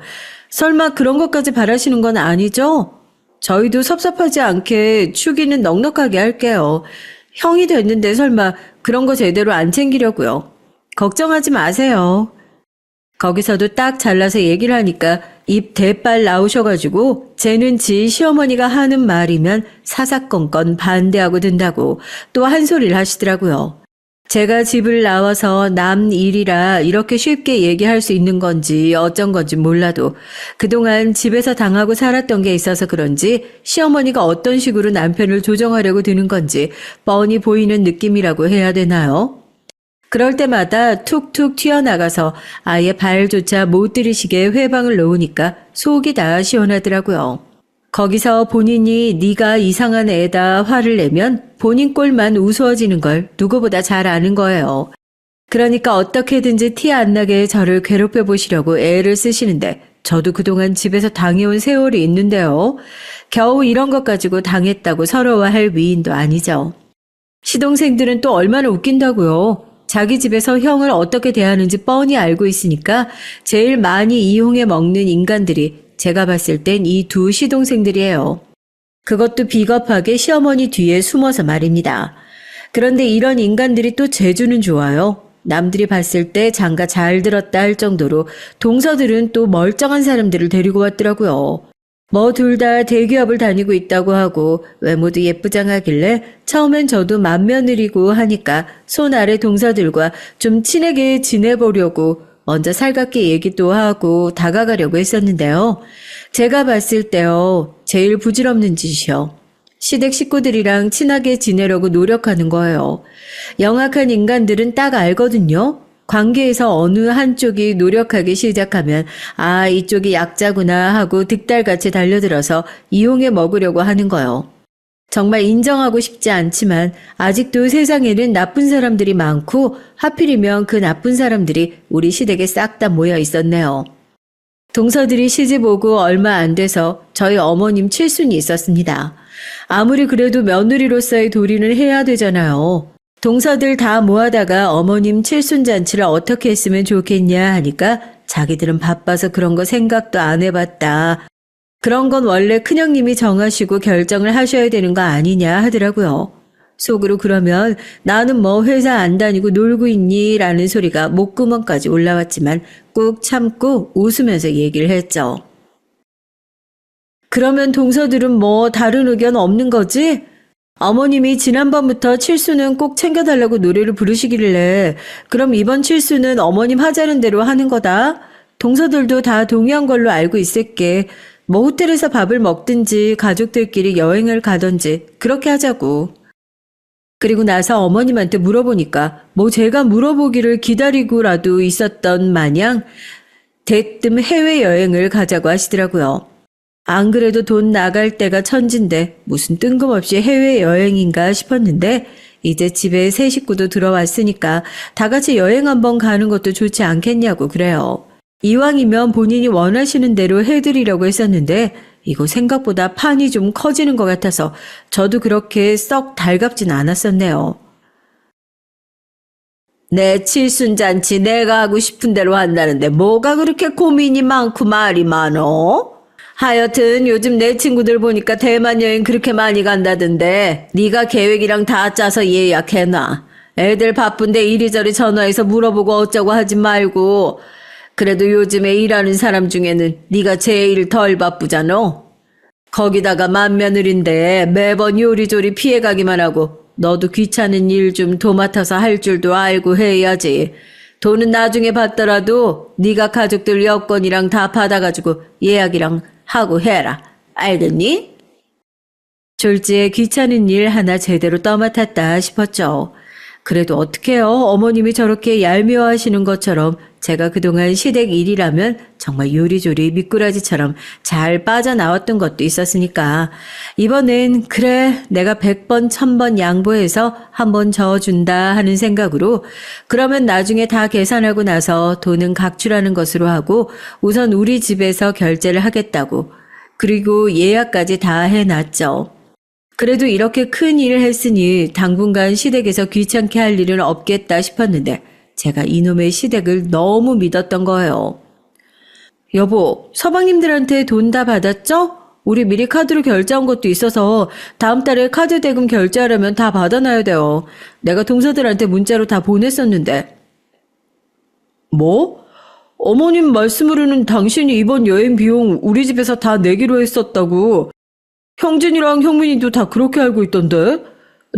설마 그런 것까지 바라시는 건 아니죠? 저희도 섭섭하지 않게 축의는 넉넉하게 할게요. 형이 됐는데 설마 그런 거 제대로 안 챙기려고요. 걱정하지 마세요. 거기서도 딱 잘라서 얘기를 하니까 입 대빨 나오셔가지고 쟤는 지 시어머니가 하는 말이면 사사건건 반대하고 든다고 또 한 소리를 하시더라고요. 제가 집을 나와서 남 일이라 이렇게 쉽게 얘기할 수 있는 건지 어쩐 건지 몰라도 그동안 집에서 당하고 살았던 게 있어서 그런지 시어머니가 어떤 식으로 남편을 조정하려고 드는 건지 뻔히 보이는 느낌이라고 해야 되나요? 그럴 때마다 툭툭 튀어나가서 아예 발조차 못 들이시게 회방을 놓으니까 속이 다 시원하더라고요. 거기서 본인이 네가 이상한 애다 화를 내면 본인 꼴만 우스워지는 걸 누구보다 잘 아는 거예요. 그러니까 어떻게든지 티 안 나게 저를 괴롭혀 보시려고 애를 쓰시는데 저도 그동안 집에서 당해온 세월이 있는데요. 겨우 이런 것 가지고 당했다고 서러워할 위인도 아니죠. 시동생들은 또 얼마나 웃긴다고요. 자기 집에서 형을 어떻게 대하는지 뻔히 알고 있으니까 제일 많이 이용해 먹는 인간들이 제가 봤을 땐 이 두 시동생들이에요. 그것도 비겁하게 시어머니 뒤에 숨어서 말입니다. 그런데 이런 인간들이 또 재주는 좋아요. 남들이 봤을 때 장가 잘 들었다 할 정도로 동서들은 또 멀쩡한 사람들을 데리고 왔더라고요. 뭐 둘 다 대기업을 다니고 있다고 하고 외모도 예쁘장하길래 처음엔 저도 맏며느리고 하니까 손 아래 동서들과 좀 친하게 지내보려고 먼저 살갑게 얘기도 하고 다가가려고 했었는데요. 제가 봤을 때요, 제일 부질없는 짓이요. 시댁 식구들이랑 친하게 지내려고 노력하는 거예요. 영악한 인간들은 딱 알거든요. 관계에서 어느 한쪽이 노력하기 시작하면 아, 이쪽이 약자구나 하고 득달같이 달려들어서 이용해 먹으려고 하는 거요. 정말 인정하고 싶지 않지만 아직도 세상에는 나쁜 사람들이 많고 하필이면 그 나쁜 사람들이 우리 시댁에 싹 다 모여 있었네요. 동서들이 시집 오고 얼마 안 돼서 저희 어머님 칠순이 있었습니다. 아무리 그래도 며느리로서의 도리는 해야 되잖아요. 동서들 다 모아다가 어머님 칠순잔치를 어떻게 했으면 좋겠냐 하니까 자기들은 바빠서 그런 거 생각도 안 해봤다. 그런 건 원래 큰형님이 정하시고 결정을 하셔야 되는 거 아니냐 하더라고요. 속으로 그러면 나는 뭐 회사 안 다니고 놀고 있니? 라는 소리가 목구멍까지 올라왔지만 꾹 참고 웃으면서 얘기를 했죠. 그러면 동서들은 뭐 다른 의견 없는 거지? 어머님이 지난번부터 칠수는 꼭 챙겨달라고 노래를 부르시길래 그럼 이번 칠수는 어머님 하자는 대로 하는 거다. 동서들도 다 동의한 걸로 알고 있을게. 뭐 호텔에서 밥을 먹든지 가족들끼리 여행을 가든지 그렇게 하자고. 그리고 나서 어머님한테 물어보니까 뭐 제가 물어보기를 기다리고라도 있었던 마냥 대뜸 해외여행을 가자고 하시더라고요. 안 그래도 돈 나갈 때가 천진데 무슨 뜬금없이 해외여행인가 싶었는데 이제 집에 새 식구도 들어왔으니까 다 같이 여행 한번 가는 것도 좋지 않겠냐고 그래요. 이왕이면 본인이 원하시는 대로 해드리려고 했었는데 이거 생각보다 판이 좀 커지는 것 같아서 저도 그렇게 썩 달갑진 않았었네요. 내 칠순잔치 내가 하고 싶은 대로 한다는데 뭐가 그렇게 고민이 많고 말이 많어? 하여튼 요즘 내 친구들 보니까 대만 여행 그렇게 많이 간다던데 네가 계획이랑 다 짜서 예약해놔. 애들 바쁜데 이리저리 전화해서 물어보고 어쩌고 하지 말고 그래도 요즘에 일하는 사람 중에는 네가 제일 덜 바쁘잖아. 거기다가 맏며느리인데 매번 요리조리 피해가기만 하고 너도 귀찮은 일 좀 도맡아서 할 줄도 알고 해야지. 돈은 나중에 받더라도 네가 가족들 여권이랑 다 받아가지고 예약이랑 하고 해라. 알겠니? 졸지에 귀찮은 일 하나 제대로 떠맡았다 싶었죠. 그래도 어떡해요. 어머님이 저렇게 얄미워하시는 것처럼 제가 그동안 시댁 일이라면 정말 요리조리 미꾸라지처럼 잘 빠져나왔던 것도 있었으니까 이번엔 그래 내가 100번 1000번 양보해서 한번 저어준다 하는 생각으로 그러면 나중에 다 계산하고 나서 돈은 각출하는 것으로 하고 우선 우리 집에서 결제를 하겠다고 그리고 예약까지 다 해놨죠. 그래도 이렇게 큰 일을 했으니 당분간 시댁에서 귀찮게 할 일은 없겠다 싶었는데 제가 이놈의 시댁을 너무 믿었던 거예요. 여보, 서방님들한테 돈 다 받았죠? 우리 미리 카드로 결제한 것도 있어서 다음 달에 카드 대금 결제하려면 다 받아놔야 돼요. 내가 동서들한테 문자로 다 보냈었는데. 뭐? 어머님 말씀으로는 당신이 이번 여행 비용 우리 집에서 다 내기로 했었다고. 형진이랑 형민이도 다 그렇게 알고 있던데?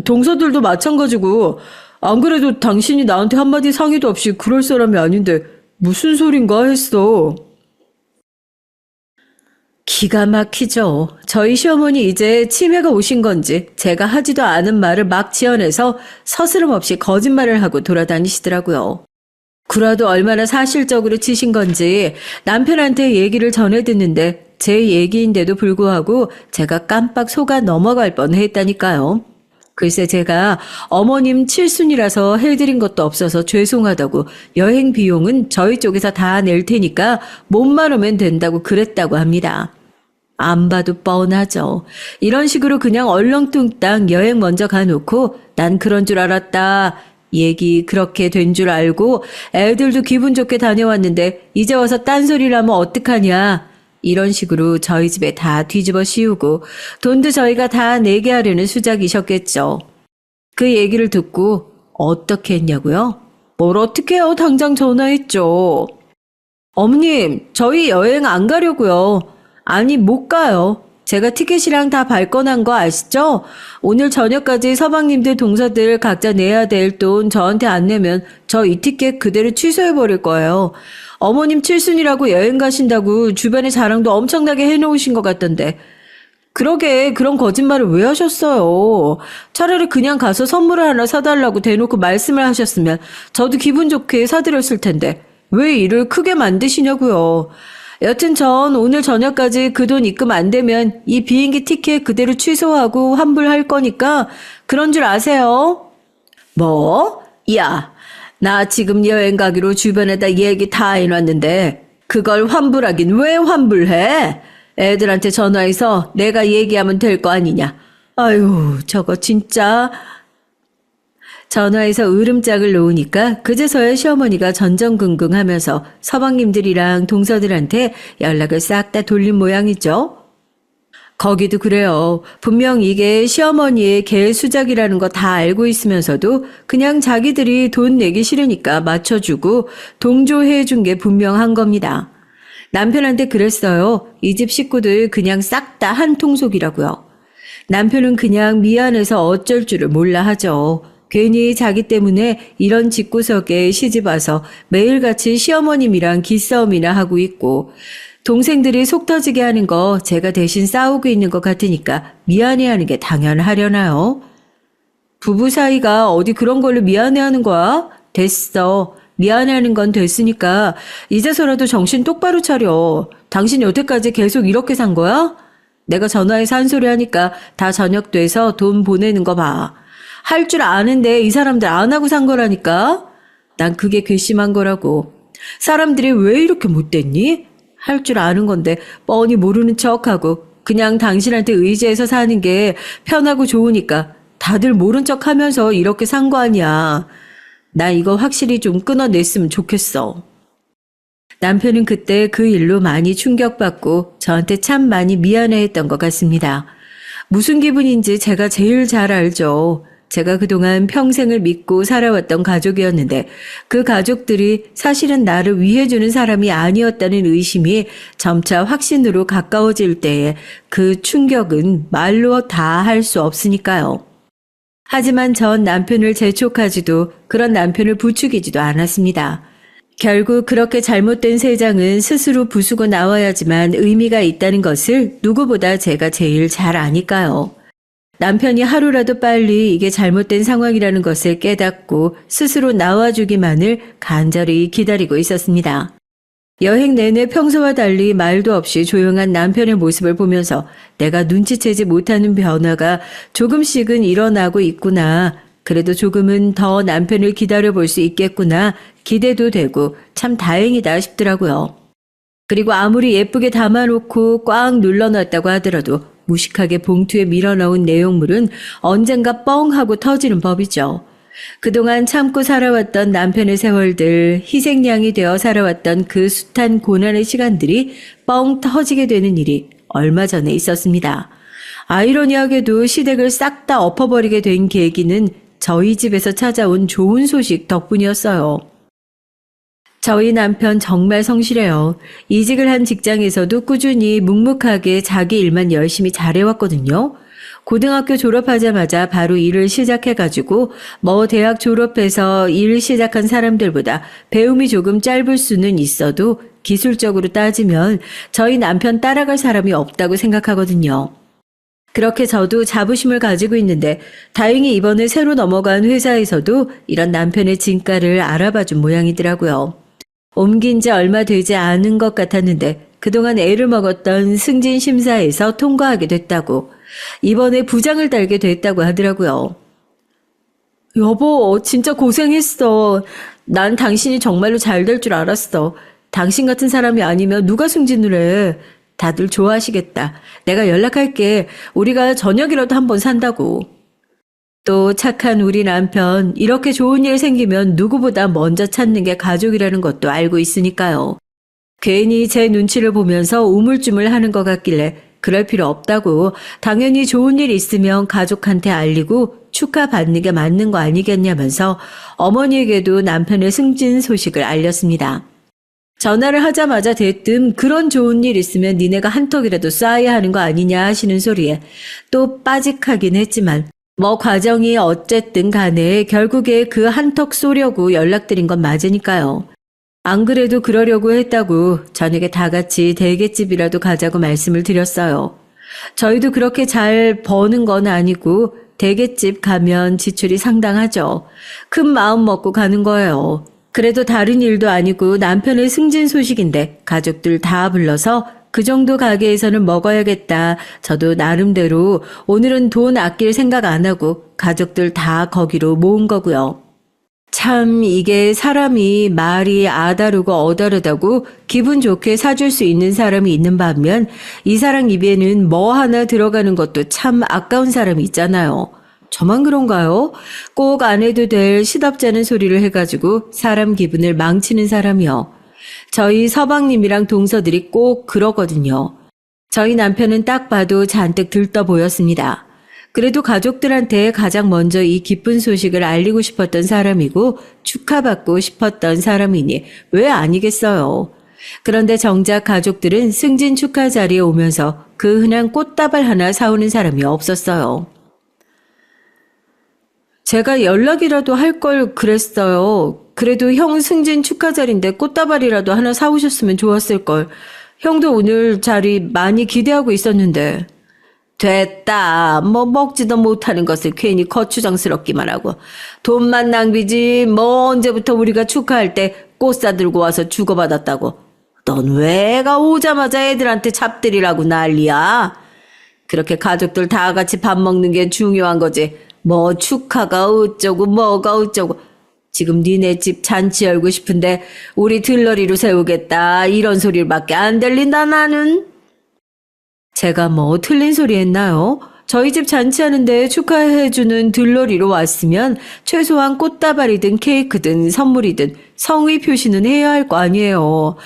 동서들도 마찬가지고. 안 그래도 당신이 나한테 한마디 상의도 없이 그럴 사람이 아닌데 무슨 소린가 했어. 기가 막히죠. 저희 시어머니 이제 치매가 오신 건지 제가 하지도 않은 말을 막 지어내서 서스럼 없이 거짓말을 하고 돌아다니시더라고요. 구라도 얼마나 사실적으로 치신 건지 남편한테 얘기를 전해 듣는데 제 얘기인데도 불구하고 제가 깜빡 속아 넘어갈 뻔했다니까요. 글쎄 제가 어머님 칠순이라서 해드린 것도 없어서 죄송하다고 여행 비용은 저희 쪽에서 다 낼 테니까 몸만 오면 된다고 그랬다고 합니다. 안 봐도 뻔하죠. 이런 식으로 그냥 얼렁뚱땅 여행 먼저 가놓고 난 그런 줄 알았다. 얘기 그렇게 된 줄 알고 애들도 기분 좋게 다녀왔는데 이제 와서 딴소리를 하면 어떡하냐. 이런 식으로 저희 집에 다 뒤집어 씌우고 돈도 저희가 다 내게 하려는 수작이셨겠죠. 그 얘기를 듣고 어떻게 했냐고요? 뭘 어떻게 해요? 당장 전화했죠. 어머님, 저희 여행 안 가려고요. 아니, 못 가요. 제가 티켓이랑 다 발권한 거 아시죠? 오늘 저녁까지 서방님들 동서들 각자 내야 될 돈 저한테 안 내면 저 이 티켓 그대로 취소해버릴 거예요. 어머님 칠순이라고 여행 가신다고 주변에 자랑도 엄청나게 해놓으신 것 같던데. 그러게 그런 거짓말을 왜 하셨어요? 차라리 그냥 가서 선물을 하나 사달라고 대놓고 말씀을 하셨으면 저도 기분 좋게 사드렸을 텐데 왜 일을 크게 만드시냐고요. 여튼 전 오늘 저녁까지 그 돈 입금 안 되면 이 비행기 티켓 그대로 취소하고 환불할 거니까 그런 줄 아세요? 뭐? 야, 나 지금 여행 가기로 주변에다 얘기 다 해놨는데 그걸 환불하긴 왜 환불해? 애들한테 전화해서 내가 얘기하면 될 거 아니냐. 아유, 저거 진짜. 전화해서 으름장을 놓으니까 그제서야 시어머니가 전전긍긍하면서 서방님들이랑 동서들한테 연락을 싹 다 돌린 모양이죠. 거기도 그래요. 분명 이게 시어머니의 개 수작이라는 거 다 알고 있으면서도 그냥 자기들이 돈 내기 싫으니까 맞춰주고 동조해준 게 분명한 겁니다. 남편한테 그랬어요. 이 집 식구들 그냥 싹 다 한통속이라고요. 남편은 그냥 미안해서 어쩔 줄을 몰라 하죠. 괜히 자기 때문에 이런 집구석에 시집와서 매일같이 시어머님이랑 기싸움이나 하고 있고 동생들이 속 터지게 하는 거 제가 대신 싸우고 있는 것 같으니까 미안해하는 게 당연하려나요? 부부 사이가 어디 그런 걸로 미안해하는 거야? 됐어. 미안해하는 건 됐으니까 이제서라도 정신 똑바로 차려. 당신 여태까지 계속 이렇게 산 거야? 내가 전화해서 한 소리 하니까 다 저녁 돼서 돈 보내는 거 봐. 할 줄 아는데 이 사람들 안 하고 산 거라니까? 난 그게 괘씸한 거라고. 사람들이 왜 이렇게 못됐니? 할 줄 아는 건데 뻔히 모르는 척하고 그냥 당신한테 의지해서 사는 게 편하고 좋으니까 다들 모른 척 하면서 이렇게 산 거 아니야. 나 이거 확실히 좀 끊어냈으면 좋겠어. 남편은 그때 그 일로 많이 충격받고 저한테 참 많이 미안해했던 것 같습니다. 무슨 기분인지 제가 제일 잘 알죠. 제가 그동안 평생을 믿고 살아왔던 가족이었는데 그 가족들이 사실은 나를 위해주는 사람이 아니었다는 의심이 점차 확신으로 가까워질 때에 그 충격은 말로 다 할 수 없으니까요. 하지만 전 남편을 재촉하지도 그런 남편을 부추기지도 않았습니다. 결국 그렇게 잘못된 세 장은 스스로 부수고 나와야지만 의미가 있다는 것을 누구보다 제가 제일 잘 아니까요. 남편이 하루라도 빨리 이게 잘못된 상황이라는 것을 깨닫고 스스로 나와주기만을 간절히 기다리고 있었습니다. 여행 내내 평소와 달리 말도 없이 조용한 남편의 모습을 보면서 내가 눈치채지 못하는 변화가 조금씩은 일어나고 있구나. 그래도 조금은 더 남편을 기다려볼 수 있겠구나. 기대도 되고 참 다행이다 싶더라고요. 그리고 아무리 예쁘게 담아놓고 꽉 눌러놨다고 하더라도 무식하게 봉투에 밀어넣은 내용물은 언젠가 뻥 하고 터지는 법이죠. 그동안 참고 살아왔던 남편의 세월들, 희생양이 되어 살아왔던 그 숱한 고난의 시간들이 뻥 터지게 되는 일이 얼마 전에 있었습니다. 아이러니하게도 시댁을 싹 다 엎어버리게 된 계기는 저희 집에서 찾아온 좋은 소식 덕분이었어요. 저희 남편 정말 성실해요. 이직을 한 직장에서도 꾸준히 묵묵하게 자기 일만 열심히 잘해왔거든요. 고등학교 졸업하자마자 바로 일을 시작해가지고 대학 졸업해서 일 시작한 사람들보다 배움이 조금 짧을 수는 있어도 기술적으로 따지면 저희 남편 따라갈 사람이 없다고 생각하거든요. 그렇게 저도 자부심을 가지고 있는데 다행히 이번에 새로 넘어간 회사에서도 이런 남편의 진가를 알아봐준 모양이더라고요. 옮긴 지 얼마 되지 않은 것 같았는데 그동안 애를 먹었던 승진 심사에서 통과하게 됐다고, 이번에 부장을 달게 됐다고 하더라고요. 여보, 진짜 고생했어. 난 당신이 정말로 잘 될 줄 알았어. 당신 같은 사람이 아니면 누가 승진을 해. 다들 좋아하시겠다. 내가 연락할게. 우리가 저녁이라도 한번 산다고. 또 착한 우리 남편, 이렇게 좋은 일 생기면 누구보다 먼저 찾는 게 가족이라는 것도 알고 있으니까요. 괜히 제 눈치를 보면서 우물쭈물하는 것 같길래 그럴 필요 없다고, 당연히 좋은 일 있으면 가족한테 알리고 축하받는 게 맞는 거 아니겠냐면서 어머니에게도 남편의 승진 소식을 알렸습니다. 전화를 하자마자 대뜸 그런 좋은 일 있으면 니네가 한턱이라도 쏴야 하는 거 아니냐 하시는 소리에 또 빠직하긴 했지만 과정이 어쨌든 간에 결국에 그 한턱 쏘려고 연락드린 건 맞으니까요. 안 그래도 그러려고 했다고 저녁에 다 같이 대게집이라도 가자고 말씀을 드렸어요. 저희도 그렇게 잘 버는 건 아니고 대게집 가면 지출이 상당하죠. 큰 마음 먹고 가는 거예요. 그래도 다른 일도 아니고 남편의 승진 소식인데 가족들 다 불러서 그 정도 가게에서는 먹어야겠다. 저도 나름대로 오늘은 돈 아낄 생각 안 하고 가족들 다 거기로 모은 거고요. 참 이게 사람이 말이 아다르고 어다르다고 기분 좋게 사줄 수 있는 사람이 있는 반면 이 사람 입에는 뭐 하나 들어가는 것도 참 아까운 사람이 있잖아요. 저만 그런가요? 꼭 안 해도 될 시덥잖은 소리를 해가지고 사람 기분을 망치는 사람이요. 저희 서방님이랑 동서들이 꼭 그러거든요. 저희 남편은 딱 봐도 잔뜩 들떠 보였습니다. 그래도 가족들한테 가장 먼저 이 기쁜 소식을 알리고 싶었던 사람이고 축하받고 싶었던 사람이니 왜 아니겠어요. 그런데 정작 가족들은 승진 축하 자리에 오면서 그 흔한 꽃다발 하나 사오는 사람이 없었어요. 제가 연락이라도 할 걸 그랬어요. 그래도 형 승진 축하 자리인데 꽃다발이라도 하나 사오셨으면 좋았을걸. 형도 오늘 자리 많이 기대하고 있었는데. 됐다. 먹지도 못하는 것을 괜히 거추장스럽기만 하고. 돈만 낭비지. 언제부터 우리가 축하할 때 꽃 사들고 와서 주고받았다고. 넌 왜 애가 오자마자 애들한테 잡들이라고 난리야. 그렇게 가족들 다 같이 밥 먹는 게 중요한 거지. 축하가 어쩌고 뭐가 어쩌고. 지금 니네 집 잔치 열고 싶은데 우리 들러리로 세우겠다. 이런 소리밖에 안 들린다 나는. 제가 틀린 소리 했나요? 저희 집 잔치하는데 축하해주는 들러리로 왔으면 최소한 꽃다발이든 케이크든 선물이든 성의 표시는 해야 할 거 아니에요.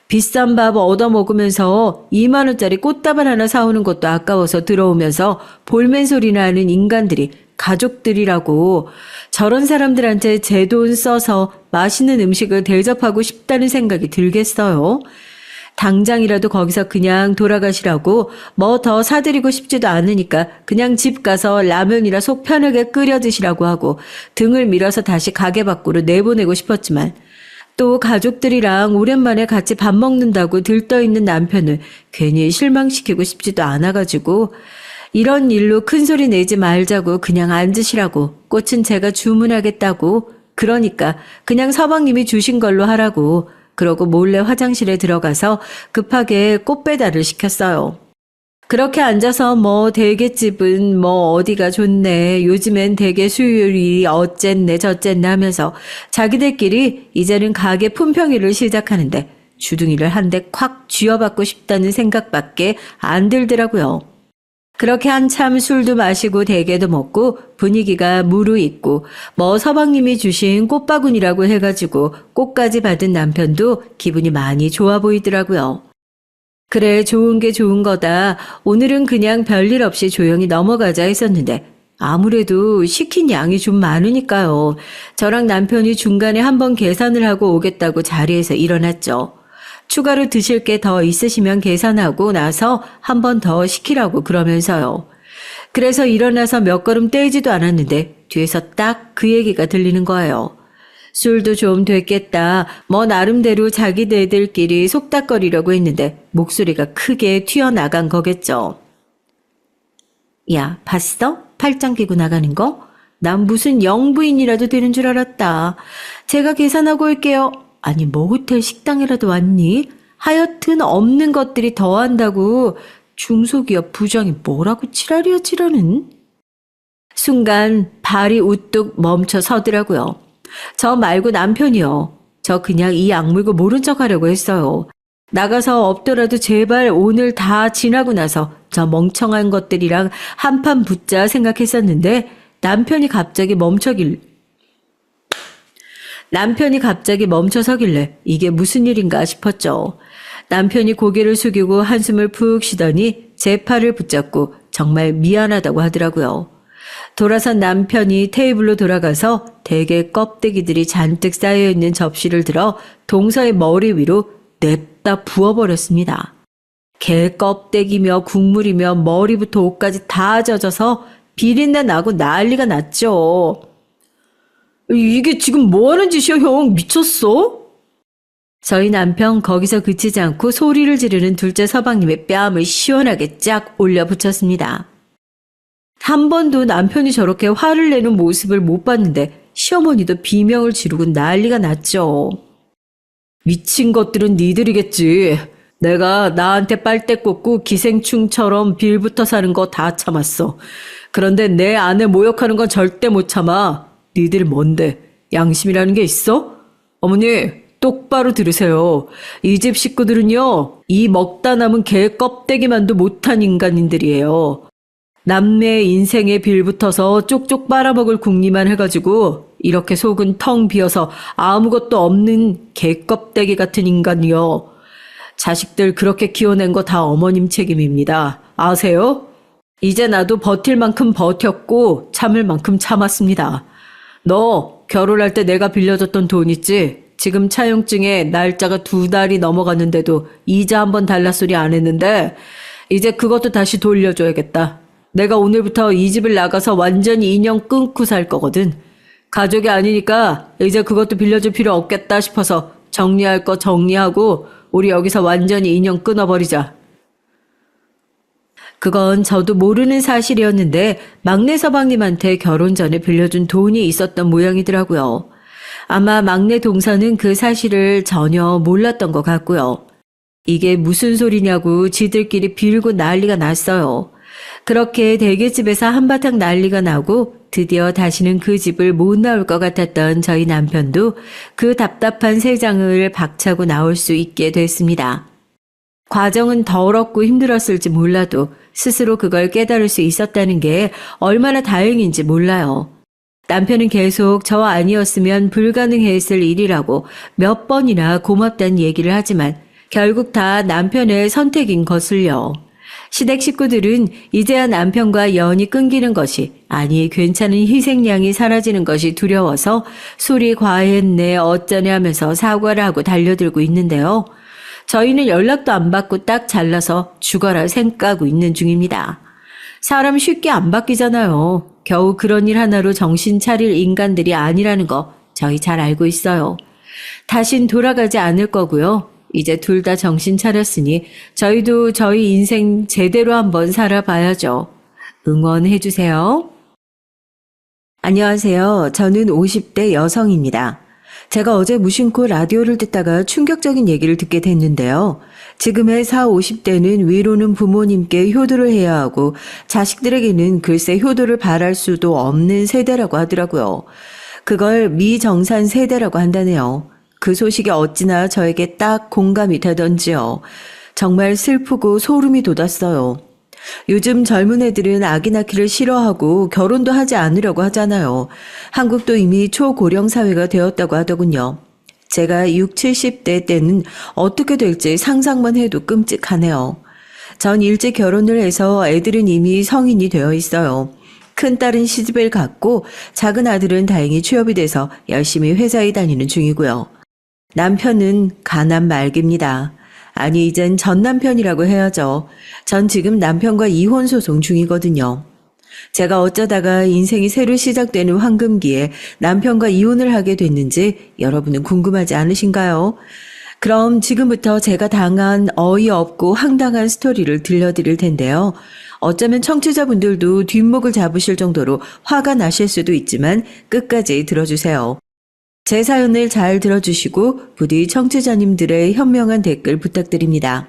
비싼 밥 얻어먹으면서 2만 원짜리 꽃다발 하나 사오는 것도 아까워서 들어오면서 볼멘 소리 나는 인간들이 가족들이라고. 저런 사람들한테 제 돈 써서 맛있는 음식을 대접하고 싶다는 생각이 들겠어요? 당장이라도 거기서 그냥 돌아가시라고 더 사드리고 싶지도 않으니까 그냥 집 가서 라면이라 속 편하게 끓여 드시라고 하고 등을 밀어서 다시 가게 밖으로 내보내고 싶었지만 또 가족들이랑 오랜만에 같이 밥 먹는다고 들떠있는 남편을 괜히 실망시키고 싶지도 않아가지고 이런 일로 큰 소리 내지 말자고 그냥 앉으시라고, 꽃은 제가 주문하겠다고, 그러니까 그냥 서방님이 주신 걸로 하라고, 그러고 몰래 화장실에 들어가서 급하게 꽃 배달을 시켰어요. 그렇게 앉아서 대게집은 어디가 좋네, 요즘엔 대게 수율이 어쨌네 저쨌네 하면서 자기들끼리 이제는 가게 품평회를 시작하는데 주둥이를 한 대 콱 쥐어받고 싶다는 생각밖에 안 들더라고요. 그렇게 한참 술도 마시고 대게도 먹고 분위기가 무르익고 서방님이 주신 꽃바구니라고 해가지고 꽃까지 받은 남편도 기분이 많이 좋아 보이더라고요. 그래, 좋은 게 좋은 거다. 오늘은 그냥 별일 없이 조용히 넘어가자 했었는데 아무래도 시킨 양이 좀 많으니까요. 저랑 남편이 중간에 한번 계산을 하고 오겠다고 자리에서 일어났죠. 추가로 드실 게 더 있으시면 계산하고 나서 한 번 더 시키라고 그러면서요. 그래서 일어나서 몇 걸음 떼지도 않았는데 뒤에서 딱 그 얘기가 들리는 거예요. 술도 좀 됐겠다. 나름대로 자기네들끼리 속닥거리려고 했는데 목소리가 크게 튀어나간 거겠죠. 야, 봤어? 팔짱 끼고 나가는 거? 난 무슨 영부인이라도 되는 줄 알았다. 제가 계산하고 올게요. 아니, 호텔 식당이라도 왔니? 하여튼 없는 것들이 더한다고 중소기업 부장이 뭐라고 지랄이야 지랄은. 순간 발이 우뚝 멈춰 서더라고요. 저 말고 남편이요. 저 그냥 이 악물고 모른 척 하려고 했어요. 나가서 없더라도 제발 오늘 다 지나고 나서 저 멍청한 것들이랑 한판 붙자 생각했었는데 남편이 갑자기 멈춰서길래 이게 무슨 일인가 싶었죠. 남편이 고개를 숙이고 한숨을 푹 쉬더니 제 팔을 붙잡고 정말 미안하다고 하더라고요. 돌아선 남편이 테이블로 돌아가서 대게 껍데기들이 잔뜩 쌓여있는 접시를 들어 동서의 머리 위로 냅다 부어버렸습니다. 게 껍데기며 국물이며 머리부터 옷까지 다 젖어서 비린내 나고 난리가 났죠. 이게 지금 뭐 하는 짓이야, 형? 미쳤어? 저희 남편 거기서 그치지 않고 소리를 지르는 둘째 서방님의 뺨을 시원하게 쫙 올려붙였습니다. 한 번도 남편이 저렇게 화를 내는 모습을 못 봤는데 시어머니도 비명을 지르고 난리가 났죠. 미친 것들은 니들이겠지. 내가 나한테 빨대 꽂고 기생충처럼 빌부터 사는 거 다 참았어. 그런데 내 아내 모욕하는 건 절대 못 참아. 니들 뭔데? 양심이라는 게 있어? 어머니, 똑바로 들으세요. 이 집 식구들은요, 이 먹다 남은 개 껍데기만도 못한 인간인들이에요. 남의 인생에 빌붙어서 쪽쪽 빨아먹을 궁리만 해가지고 이렇게 속은 텅 비어서 아무것도 없는 개 껍데기 같은 인간이요. 자식들 그렇게 키워낸 거 다 어머님 책임입니다. 아세요? 이제 나도 버틸 만큼 버텼고 참을 만큼 참았습니다. 너 결혼할 때 내가 빌려줬던 돈 있지? 지금 차용증에 날짜가 2달이 넘어갔는데도 이자 한번 달라 소리 안 했는데 이제 그것도 다시 돌려줘야겠다. 내가 오늘부터 이 집을 나가서 완전히 인연 끊고 살 거거든. 가족이 아니니까 이제 그것도 빌려줄 필요 없겠다 싶어서 정리할 거 정리하고 우리 여기서 완전히 인연 끊어버리자. 그건 저도 모르는 사실이었는데 막내 서방님한테 결혼 전에 빌려준 돈이 있었던 모양이더라고요. 아마 막내 동서는 그 사실을 전혀 몰랐던 것 같고요. 이게 무슨 소리냐고 지들끼리 빌고 난리가 났어요. 그렇게 대게집에서 한바탕 난리가 나고 드디어 다시는 그 집을 못 나올 것 같았던 저희 남편도 그 답답한 세상을 박차고 나올 수 있게 됐습니다. 과정은 더럽고 힘들었을지 몰라도 스스로 그걸 깨달을 수 있었다는 게 얼마나 다행인지 몰라요. 남편은 계속 저 아니었으면 불가능했을 일이라고 몇 번이나 고맙다는 얘기를 하지만 결국 다 남편의 선택인 것을요. 시댁 식구들은 이제야 남편과 연이 끊기는 것이, 아니 괜찮은 희생양이 사라지는 것이 두려워서 술이 과했네 어쩌네 하면서 사과를 하고 달려들고 있는데요. 저희는 연락도 안 받고 딱 잘라서 죽어라 생각하고 있는 중입니다. 사람 쉽게 안 바뀌잖아요. 겨우 그런 일 하나로 정신 차릴 인간들이 아니라는 거 저희 잘 알고 있어요. 다신 돌아가지 않을 거고요. 이제 둘 다 정신 차렸으니 저희도 저희 인생 제대로 한번 살아봐야죠. 응원해주세요. 안녕하세요. 저는 50대 여성입니다. 제가 어제 무심코 라디오를 듣다가 충격적인 얘기를 듣게 됐는데요. 지금의 40, 50대는 위로는 부모님께 효도를 해야 하고 자식들에게는 글쎄 효도를 바랄 수도 없는 세대라고 하더라고요. 그걸 미정산 세대라고 한다네요. 그 소식이 어찌나 저에게 딱 공감이 되던지요. 정말 슬프고 소름이 돋았어요. 요즘 젊은 애들은 아기 낳기를 싫어하고 결혼도 하지 않으려고 하잖아요. 한국도 이미 초고령 사회가 되었다고 하더군요. 제가 6, 70대 때는 어떻게 될지 상상만 해도 끔찍하네요. 전 일찍 결혼을 해서 애들은 이미 성인이 되어 있어요. 큰딸은 시집을 갔고 작은 아들은 다행히 취업이 돼서 열심히 회사에 다니는 중이고요. 남편은 가난 말기입니다. 아니, 이젠 전 남편이라고 해야죠. 전 지금 남편과 이혼 소송 중이거든요. 제가 어쩌다가 인생이 새로 시작되는 황금기에 남편과 이혼을 하게 됐는지 여러분은 궁금하지 않으신가요? 그럼 지금부터 제가 당한 어이없고 황당한 스토리를 들려드릴 텐데요. 어쩌면 청취자분들도 뒷목을 잡으실 정도로 화가 나실 수도 있지만 끝까지 들어주세요. 제 사연을 잘 들어주시고 부디 청취자님들의 현명한 댓글 부탁드립니다.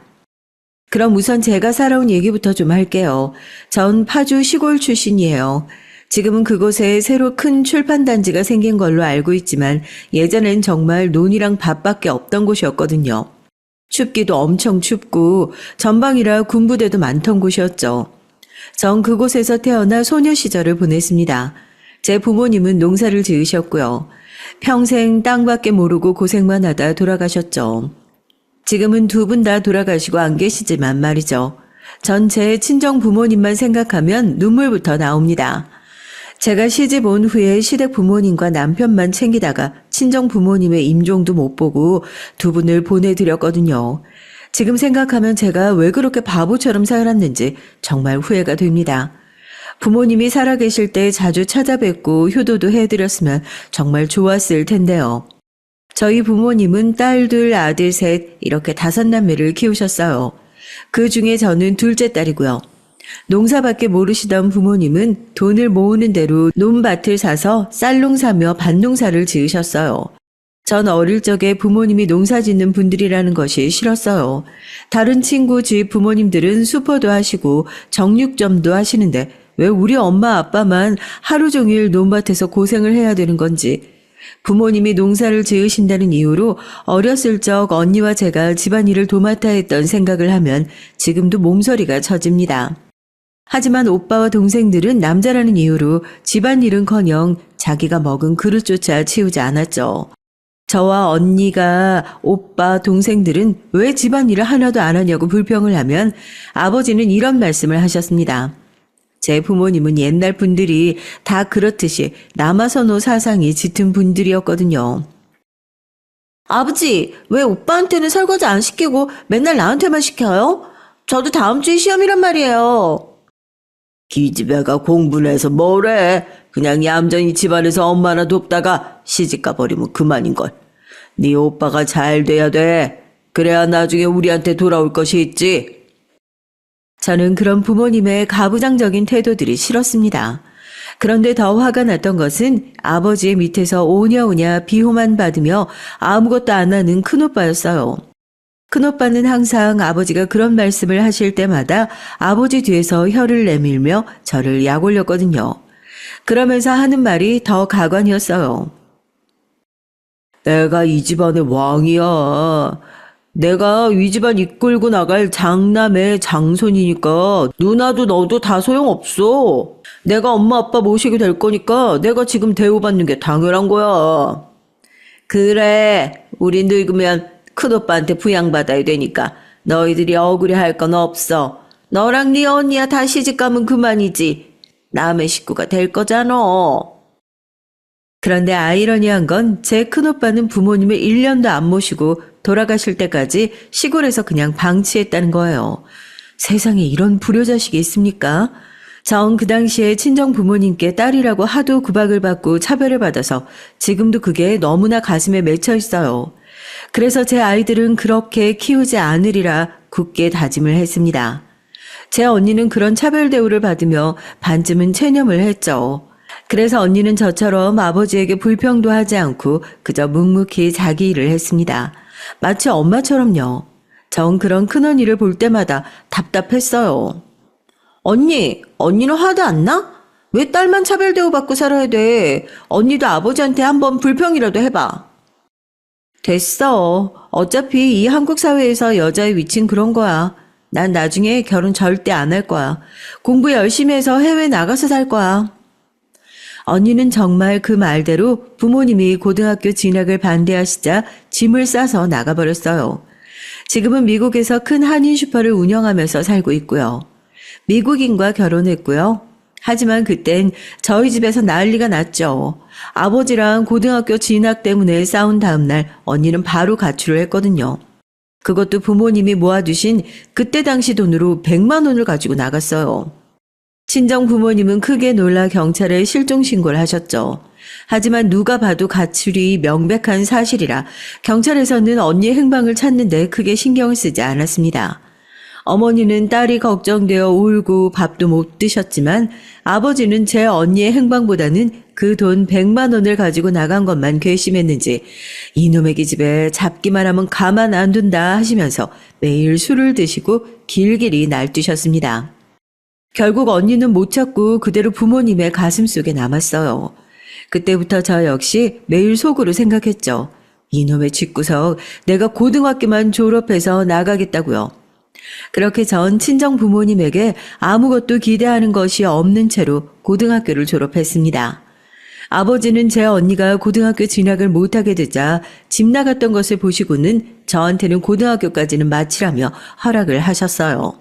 그럼 우선 제가 살아온 얘기부터 좀 할게요. 전 파주 시골 출신이에요. 지금은 그곳에 새로 큰 출판단지가 생긴 걸로 알고 있지만 예전엔 정말 논이랑 밭밖에 없던 곳이었거든요. 춥기도 엄청 춥고 전방이라 군부대도 많던 곳이었죠. 전 그곳에서 태어나 소녀 시절을 보냈습니다. 제 부모님은 농사를 지으셨고요. 평생 땅밖에 모르고 고생만 하다 돌아가셨죠. 지금은 두 분 다 돌아가시고 안 계시지만 말이죠. 전 제 친정 부모님만 생각하면 눈물부터 나옵니다. 제가 시집 온 후에 시댁 부모님과 남편만 챙기다가 친정 부모님의 임종도 못 보고 두 분을 보내드렸거든요. 지금 생각하면 제가 왜 그렇게 바보처럼 살았는지 정말 후회가 됩니다. 부모님이 살아계실 때 자주 찾아뵙고 효도도 해드렸으면 정말 좋았을 텐데요. 저희 부모님은 딸 둘, 아들 셋 이렇게 5남매를 키우셨어요. 그 중에 저는 둘째 딸이고요. 농사밖에 모르시던 부모님은 돈을 모으는 대로 논밭을 사서 쌀농사며 밭농사를 지으셨어요. 전 어릴 적에 부모님이 농사 짓는 분들이라는 것이 싫었어요. 다른 친구 집 부모님들은 수포도 하시고 정육점도 하시는데 왜 우리 엄마 아빠만 하루 종일 논밭에서 고생을 해야 되는 건지. 부모님이 농사를 지으신다는 이유로 어렸을 적 언니와 제가 집안일을 도맡아 했던 생각을 하면 지금도 몸서리가 쳐집니다. 하지만 오빠와 동생들은 남자라는 이유로 집안일은커녕 자기가 먹은 그릇조차 치우지 않았죠. 저와 언니가 오빠, 동생들은 왜 집안일을 하나도 안 하냐고 불평을 하면 아버지는 이런 말씀을 하셨습니다. 제 부모님은 옛날 분들이 다 그렇듯이 남아선호 사상이 짙은 분들이었거든요. 아버지, 왜 오빠한테는 설거지 안 시키고 맨날 나한테만 시켜요? 저도 다음 주에 시험이란 말이에요. 기집애가 공부를 해서 뭐래. 그냥 얌전히 집안에서 엄마나 돕다가 시집가 버리면 그만인걸. 네 오빠가 잘 돼야 돼. 그래야 나중에 우리한테 돌아올 것이 있지. 저는 그런 부모님의 가부장적인 태도들이 싫었습니다. 그런데 더 화가 났던 것은 아버지의 밑에서 오냐오냐 비호만 받으며 아무것도 안 하는 큰오빠였어요. 큰오빠는 항상 아버지가 그런 말씀을 하실 때마다 아버지 뒤에서 혀를 내밀며 저를 약올렸거든요. 그러면서 하는 말이 더 가관이었어요. 내가 이 집안의 왕이야. 내가 이 집안 이끌고 나갈 장남의 장손이니까 누나도 너도 다 소용없어. 내가 엄마 아빠 모시게 될 거니까 내가 지금 대우받는 게 당연한 거야. 그래, 우리 늙으면 큰오빠한테 부양받아야 되니까 너희들이 억울해할 건 없어. 너랑 네 언니야 다 시집가면 그만이지. 남의 식구가 될 거잖아. 그런데 아이러니한 건 제 큰오빠는 부모님을 1년도 안 모시고 돌아가실 때까지 시골에서 그냥 방치했다는 거예요. 세상에 이런 불효자식이 있습니까? 전 그 당시에 친정 부모님께 딸이라고 하도 구박을 받고 차별을 받아서 지금도 그게 너무나 가슴에 맺혀 있어요. 그래서 제 아이들은 그렇게 키우지 않으리라 굳게 다짐을 했습니다. 제 언니는 그런 차별 대우를 받으며 반쯤은 체념을 했죠. 그래서 언니는 저처럼 아버지에게 불평도 하지 않고 그저 묵묵히 자기 일을 했습니다. 마치 엄마처럼요. 전 그런 큰언니를 볼 때마다 답답했어요. 언니는 화도 안 나? 왜 딸만 차별 대우받고 살아야 돼? 언니도 아버지한테 한번 불평이라도 해봐. 됐어. 어차피 이 한국 사회에서 여자의 위치는 그런 거야. 난 나중에 결혼 절대 안 할 거야. 공부 열심히 해서 해외 나가서 살 거야. 언니는 정말 그 말대로 부모님이 고등학교 진학을 반대하시자 짐을 싸서 나가버렸어요. 지금은 미국에서 큰 한인 슈퍼를 운영하면서 살고 있고요. 미국인과 결혼했고요. 하지만 그땐 저희 집에서 난리가 났죠. 아버지랑 고등학교 진학 때문에 싸운 다음날 언니는 바로 가출을 했거든요. 그것도 부모님이 모아두신 그때 당시 돈으로 100만 원을 가지고 나갔어요. 친정 부모님은 크게 놀라 경찰에 실종 신고를 하셨죠. 하지만 누가 봐도 가출이 명백한 사실이라 경찰에서는 언니의 행방을 찾는데 크게 신경을 쓰지 않았습니다. 어머니는 딸이 걱정되어 울고 밥도 못 드셨지만 아버지는 제 언니의 행방보다는 그 돈 100만 원을 가지고 나간 것만 괘씸했는지 이놈의 기집애 잡기만 하면 가만 안 둔다 하시면서 매일 술을 드시고 길길이 날뛰셨습니다. 결국 언니는 못 찾고 그대로 부모님의 가슴 속에 남았어요. 그때부터 저 역시 매일 속으로 생각했죠. 이놈의 집구석 내가 고등학교만 졸업해서 나가겠다고요. 그렇게 전 친정 부모님에게 아무것도 기대하는 것이 없는 채로 고등학교를 졸업했습니다. 아버지는 제 언니가 고등학교 진학을 못하게 되자 집 나갔던 것을 보시고는 저한테는 고등학교까지는 마치라며 허락을 하셨어요.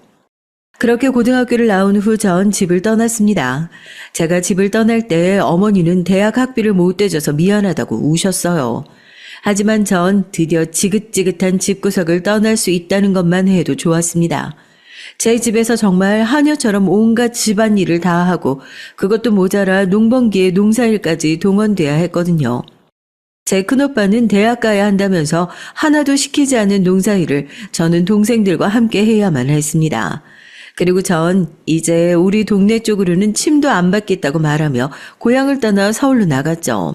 그렇게 고등학교를 나온 후 전 집을 떠났습니다. 제가 집을 떠날 때 어머니는 대학 학비를 못 대줘서 미안하다고 우셨어요. 하지만 전 드디어 지긋지긋한 집구석을 떠날 수 있다는 것만 해도 좋았습니다. 제 집에서 정말 하녀처럼 온갖 집안일을 다 하고 그것도 모자라 농번기에 농사일까지 동원돼야 했거든요. 제 큰오빠는 대학 가야 한다면서 하나도 시키지 않은 농사일을 저는 동생들과 함께 해야만 했습니다. 그리고 전 이제 우리 동네 쪽으로는 침도 안 받겠다고 말하며 고향을 떠나 서울로 나갔죠.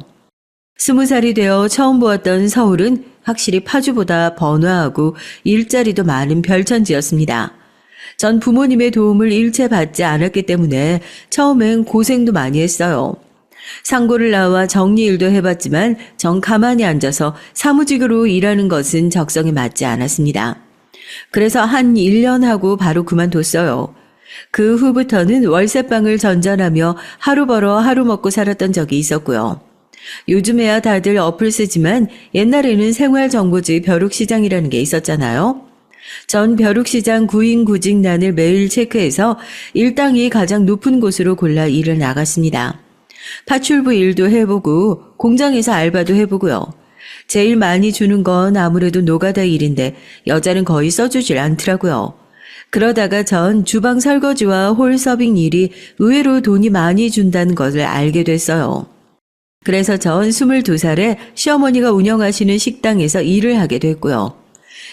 20살이 되어 처음 보았던 서울은 확실히 파주보다 번화하고 일자리도 많은 별천지였습니다. 전 부모님의 도움을 일체 받지 않았기 때문에 처음엔 고생도 많이 했어요. 상고를 나와 정리일도 해봤지만 전 가만히 앉아서 사무직으로 일하는 것은 적성에 맞지 않았습니다. 그래서 한 1년 하고 바로 그만뒀어요. 그 후부터는 월세방을 전전하며 하루 벌어 하루 먹고 살았던 적이 있었고요. 요즘에야 다들 어플 쓰지만 옛날에는 생활정보지 벼룩시장이라는 게 있었잖아요. 전 벼룩시장 구인구직란을 매일 체크해서 일당이 가장 높은 곳으로 골라 일을 나갔습니다. 파출부 일도 해보고 공장에서 알바도 해보고요. 제일 많이 주는 건 아무래도 노가다 일인데 여자는 거의 써주질 않더라고요. 그러다가 전 주방 설거지와 홀 서빙 일이 의외로 돈이 많이 준다는 것을 알게 됐어요. 그래서 전 22살에 시어머니가 운영하시는 식당에서 일을 하게 됐고요.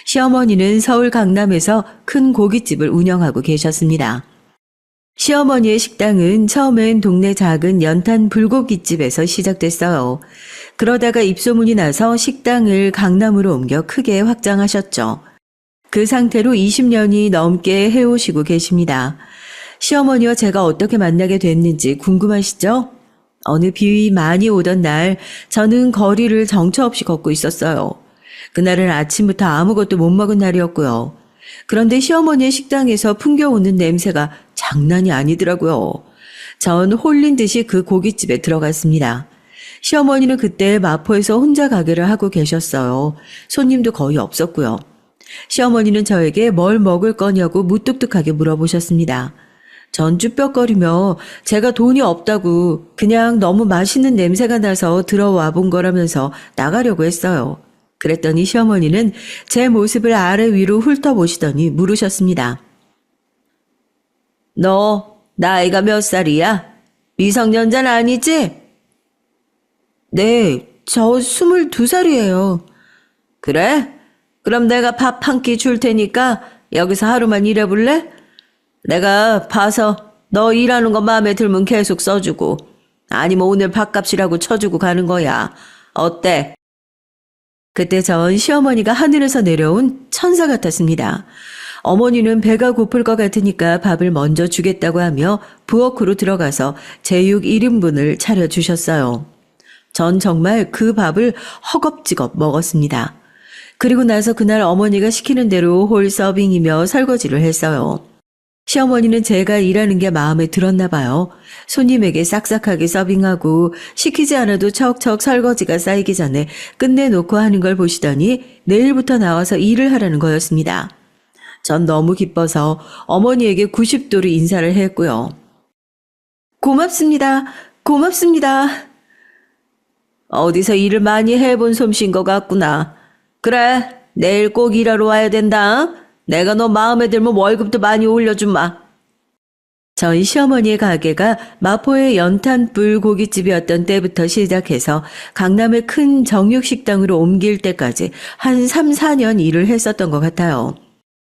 시어머니는 서울 강남에서 큰 고깃집을 운영하고 계셨습니다. 시어머니의 식당은 처음엔 동네 작은 연탄 불고깃집에서 시작됐어요. 그러다가 입소문이 나서 식당을 강남으로 옮겨 크게 확장하셨죠. 그 상태로 20년이 넘게 해오시고 계십니다. 시어머니와 제가 어떻게 만나게 됐는지 궁금하시죠? 어느 비 많이 오던 날 저는 거리를 정처 없이 걷고 있었어요. 그날은 아침부터 아무것도 못 먹은 날이었고요. 그런데 시어머니의 식당에서 풍겨오는 냄새가 장난이 아니더라고요. 전 홀린 듯이 그 고깃집에 들어갔습니다. 시어머니는 그때 마포에서 혼자 가게를 하고 계셨어요. 손님도 거의 없었고요. 시어머니는 저에게 뭘 먹을 거냐고 무뚝뚝하게 물어보셨습니다. 전 쭈뼛거리며 제가 돈이 없다고 그냥 너무 맛있는 냄새가 나서 들어와 본 거라면서 나가려고 했어요. 그랬더니 시어머니는 제 모습을 아래 위로 훑어보시더니 물으셨습니다. 너 나이가 몇 살이야? 미성년자는 아니지? 네, 저 22살이에요. 그래? 그럼 내가 밥 한 끼 줄 테니까 여기서 하루만 일해볼래? 내가 봐서 너 일하는 거 마음에 들면 계속 써주고 아니면 오늘 밥값이라고 쳐주고 가는 거야. 어때? 그때 전 시어머니가 하늘에서 내려온 천사 같았습니다. 어머니는 배가 고플 것 같으니까 밥을 먼저 주겠다고 하며 부엌으로 들어가서 제육 1인분을 차려주셨어요. 전 정말 그 밥을 허겁지겁 먹었습니다. 그리고 나서 그날 어머니가 시키는 대로 홀 서빙이며 설거지를 했어요. 시어머니는 제가 일하는 게 마음에 들었나 봐요. 손님에게 싹싹하게 서빙하고 시키지 않아도 척척 설거지가 쌓이기 전에 끝내놓고 하는 걸 보시더니 내일부터 나와서 일을 하라는 거였습니다. 전 너무 기뻐서 어머니에게 90도로 인사를 했고요. 고맙습니다. 고맙습니다. 어디서 일을 많이 해본 솜씨인 것 같구나. 그래, 내일 꼭 일하러 와야 된다. 내가 너 마음에 들면 월급도 많이 올려주마. 저희 시어머니의 가게가 마포의 연탄불 고깃집이었던 때부터 시작해서 강남의 큰 정육식당으로 옮길 때까지 한 3, 4년 일을 했었던 것 같아요.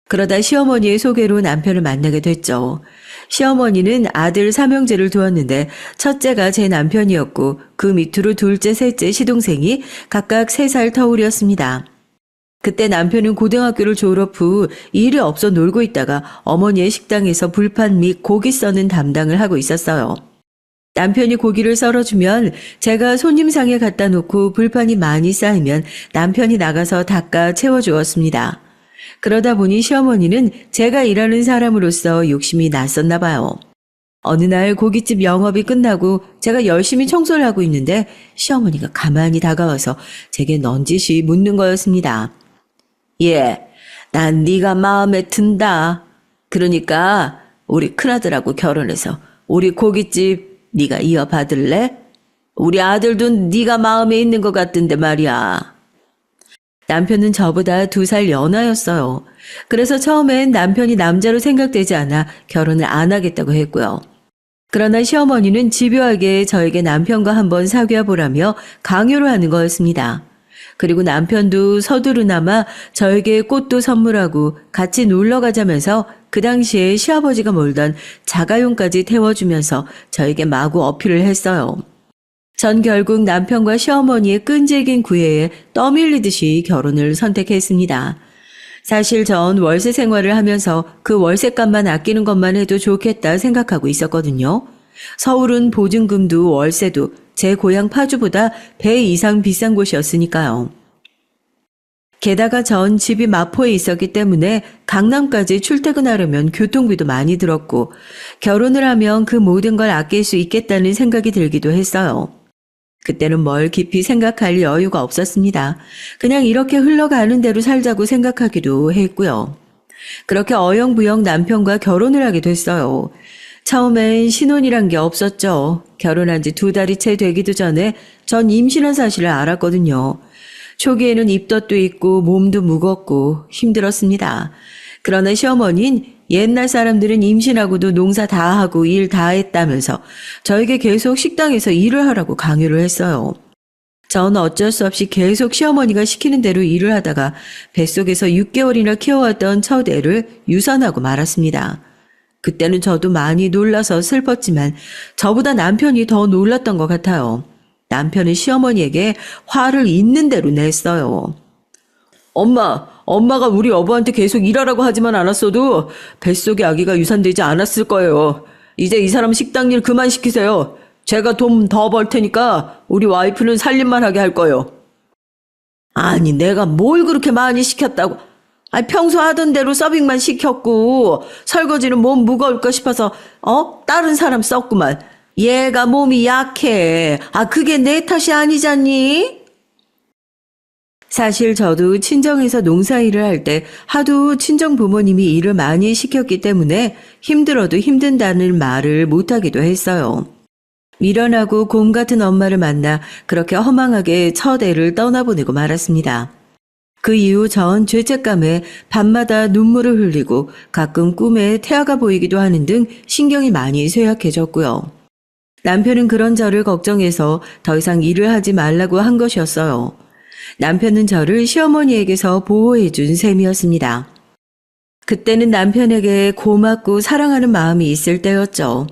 그러다 시어머니의 소개로 남편을 만나게 됐죠. 시어머니는 아들 삼형제를 두었는데 첫째가 제 남편이었고 그 밑으로 둘째, 셋째 시동생이 각각 3살 터울이었습니다. 그때 남편은 고등학교를 졸업 후 일이 없어 놀고 있다가 어머니의 식당에서 불판 및 고기 써는 담당을 하고 있었어요. 남편이 고기를 썰어주면 제가 손님상에 갖다 놓고 불판이 많이 쌓이면 남편이 나가서 닦아 채워주었습니다. 그러다 보니 시어머니는 제가 일하는 사람으로서 욕심이 났었나 봐요. 어느 날 고깃집 영업이 끝나고 제가 열심히 청소를 하고 있는데 시어머니가 가만히 다가와서 제게 넌지시 묻는 거였습니다. 예, 난 네가 마음에 든다. 그러니까 우리 큰아들하고 결혼해서 우리 고깃집 네가 이어받을래? 우리 아들도 네가 마음에 있는 것 같던데 말이야. 남편은 저보다 2살 연하였어요. 그래서 처음엔 남편이 남자로 생각되지 않아 결혼을 안 하겠다고 했고요. 그러나 시어머니는 집요하게 저에게 남편과 한번 사귀어 보라며 강요를 하는 거였습니다. 그리고 남편도 서두르나마 저에게 꽃도 선물하고 같이 놀러 가자면서 그 당시에 시아버지가 몰던 자가용까지 태워주면서 저에게 마구 어필을 했어요. 전 결국 남편과 시어머니의 끈질긴 구애에 떠밀리듯이 결혼을 선택했습니다. 사실 전 월세 생활을 하면서 그 월세값만 아끼는 것만 해도 좋겠다 생각하고 있었거든요. 서울은 보증금도 월세도 제 고향 파주보다 배 이상 비싼 곳이었으니까요. 게다가 전 집이 마포에 있었기 때문에 강남까지 출퇴근하려면 교통비도 많이 들었고 결혼을 하면 그 모든 걸 아낄 수 있겠다는 생각이 들기도 했어요. 그때는 뭘 깊이 생각할 여유가 없었습니다. 그냥 이렇게 흘러가는 대로 살자고 생각하기도 했고요. 그렇게 어영부영 남편과 결혼을 하게 됐어요. 처음엔 신혼이란 게 없었죠. 결혼한 지 2달이 채 되기도 전에 전 임신한 사실을 알았거든요. 초기에는 입덧도 있고 몸도 무겁고 힘들었습니다. 그러나 시어머니는 옛날 사람들은 임신하고도 농사 다 하고 일 다 했다면서 저에게 계속 식당에서 일을 하라고 강요를 했어요. 전 어쩔 수 없이 계속 시어머니가 시키는 대로 일을 하다가 뱃속에서 6개월이나 키워왔던 첫 애를 유산하고 말았습니다. 그때는 저도 많이 놀라서 슬펐지만 저보다 남편이 더 놀랐던 것 같아요. 남편은 시어머니에게 화를 있는 대로 냈어요. 엄마가 우리 여보한테 계속 일하라고 하지만 않았어도 뱃속에 아기가 유산되지 않았을 거예요. 이제 이 사람 식당 일 그만 시키세요. 제가 돈 더 벌 테니까 우리 와이프는 살림만 하게 할 거예요. 아니, 내가 뭘 그렇게 많이 시켰다고. 평소 하던 대로 서빙만 시켰고 설거지는 몸 무거울까 싶어서 다른 사람 썼구만. 얘가 몸이 약해. 그게 내 탓이 아니잖니? 사실 저도 친정에서 농사일을 할 때 하도 친정 부모님이 일을 많이 시켰기 때문에 힘들어도 힘든다는 말을 못하기도 했어요. 미련하고 곰 같은 엄마를 만나 그렇게 허망하게 첫 애를 떠나보내고 말았습니다. 그 이후 전 죄책감에 밤마다 눈물을 흘리고 가끔 꿈에 태아가 보이기도 하는 등 신경이 많이 쇠약해졌고요. 남편은 그런 저를 걱정해서 더 이상 일을 하지 말라고 한 것이었어요. 남편은 저를 시어머니에게서 보호해준 셈이었습니다. 그때는 남편에게 고맙고 사랑하는 마음이 있을 때였죠.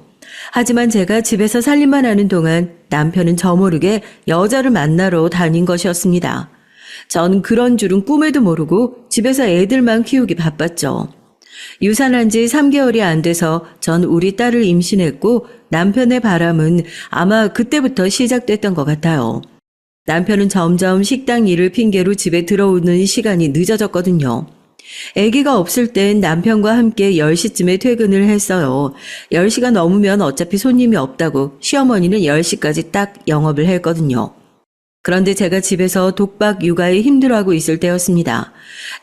하지만 제가 집에서 살림만 하는 동안 남편은 저 모르게 여자를 만나러 다닌 것이었습니다. 전 그런 줄은 꿈에도 모르고 집에서 애들만 키우기 바빴죠. 유산한 지 3개월이 안 돼서 전 우리 딸을 임신했고 남편의 바람은 아마 그때부터 시작됐던 것 같아요. 남편은 점점 식당 일을 핑계로 집에 들어오는 시간이 늦어졌거든요. 아기가 없을 땐 남편과 함께 10시쯤에 퇴근을 했어요. 10시가 넘으면 어차피 손님이 없다고 시어머니는 10시까지 딱 영업을 했거든요. 그런데 제가 집에서 독박 육아에 힘들어하고 있을 때였습니다.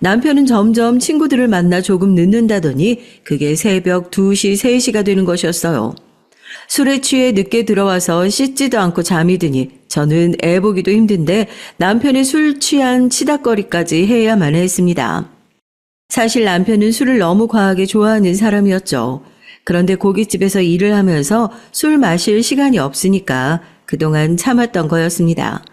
남편은 점점 친구들을 만나 조금 늦는다더니 그게 새벽 2시, 3시가 되는 것이었어요. 술에 취해 늦게 들어와서 씻지도 않고 잠이 드니 저는 애 보기도 힘든데 남편의 술 취한 치닥거리까지 해야만 했습니다. 사실 남편은 술을 너무 과하게 좋아하는 사람이었죠. 그런데 고깃집에서 일을 하면서 술 마실 시간이 없으니까 그동안 참았던 거였습니다.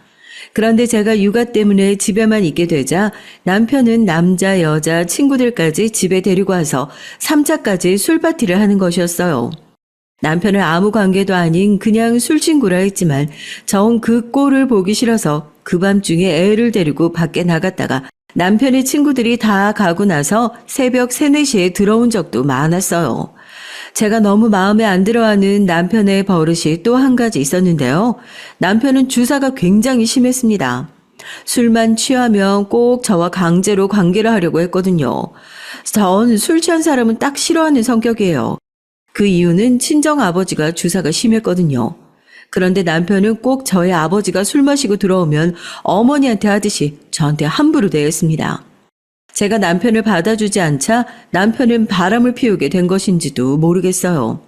그런데 제가 육아 때문에 집에만 있게 되자 남편은 남자, 여자, 친구들까지 집에 데리고 와서 3차까지 술파티를 하는 것이었어요. 남편은 아무 관계도 아닌 그냥 술친구라 했지만 정 그 꼴을 보기 싫어서 그 밤중에 애를 데리고 밖에 나갔다가 남편의 친구들이 다 가고 나서 새벽 3, 4시에 들어온 적도 많았어요. 제가 너무 마음에 안 들어하는 남편의 버릇이 또 한 가지 있었는데요. 남편은 주사가 굉장히 심했습니다. 술만 취하면 꼭 저와 강제로 관계를 하려고 했거든요. 전 술 취한 사람은 딱 싫어하는 성격이에요. 그 이유는 친정아버지가 주사가 심했거든요. 그런데 남편은 꼭 저희 아버지가 술 마시고 들어오면 어머니한테 하듯이 저한테 함부로 대했습니다. 제가 남편을 받아주지 않자 남편은 바람을 피우게 된 것인지도 모르겠어요.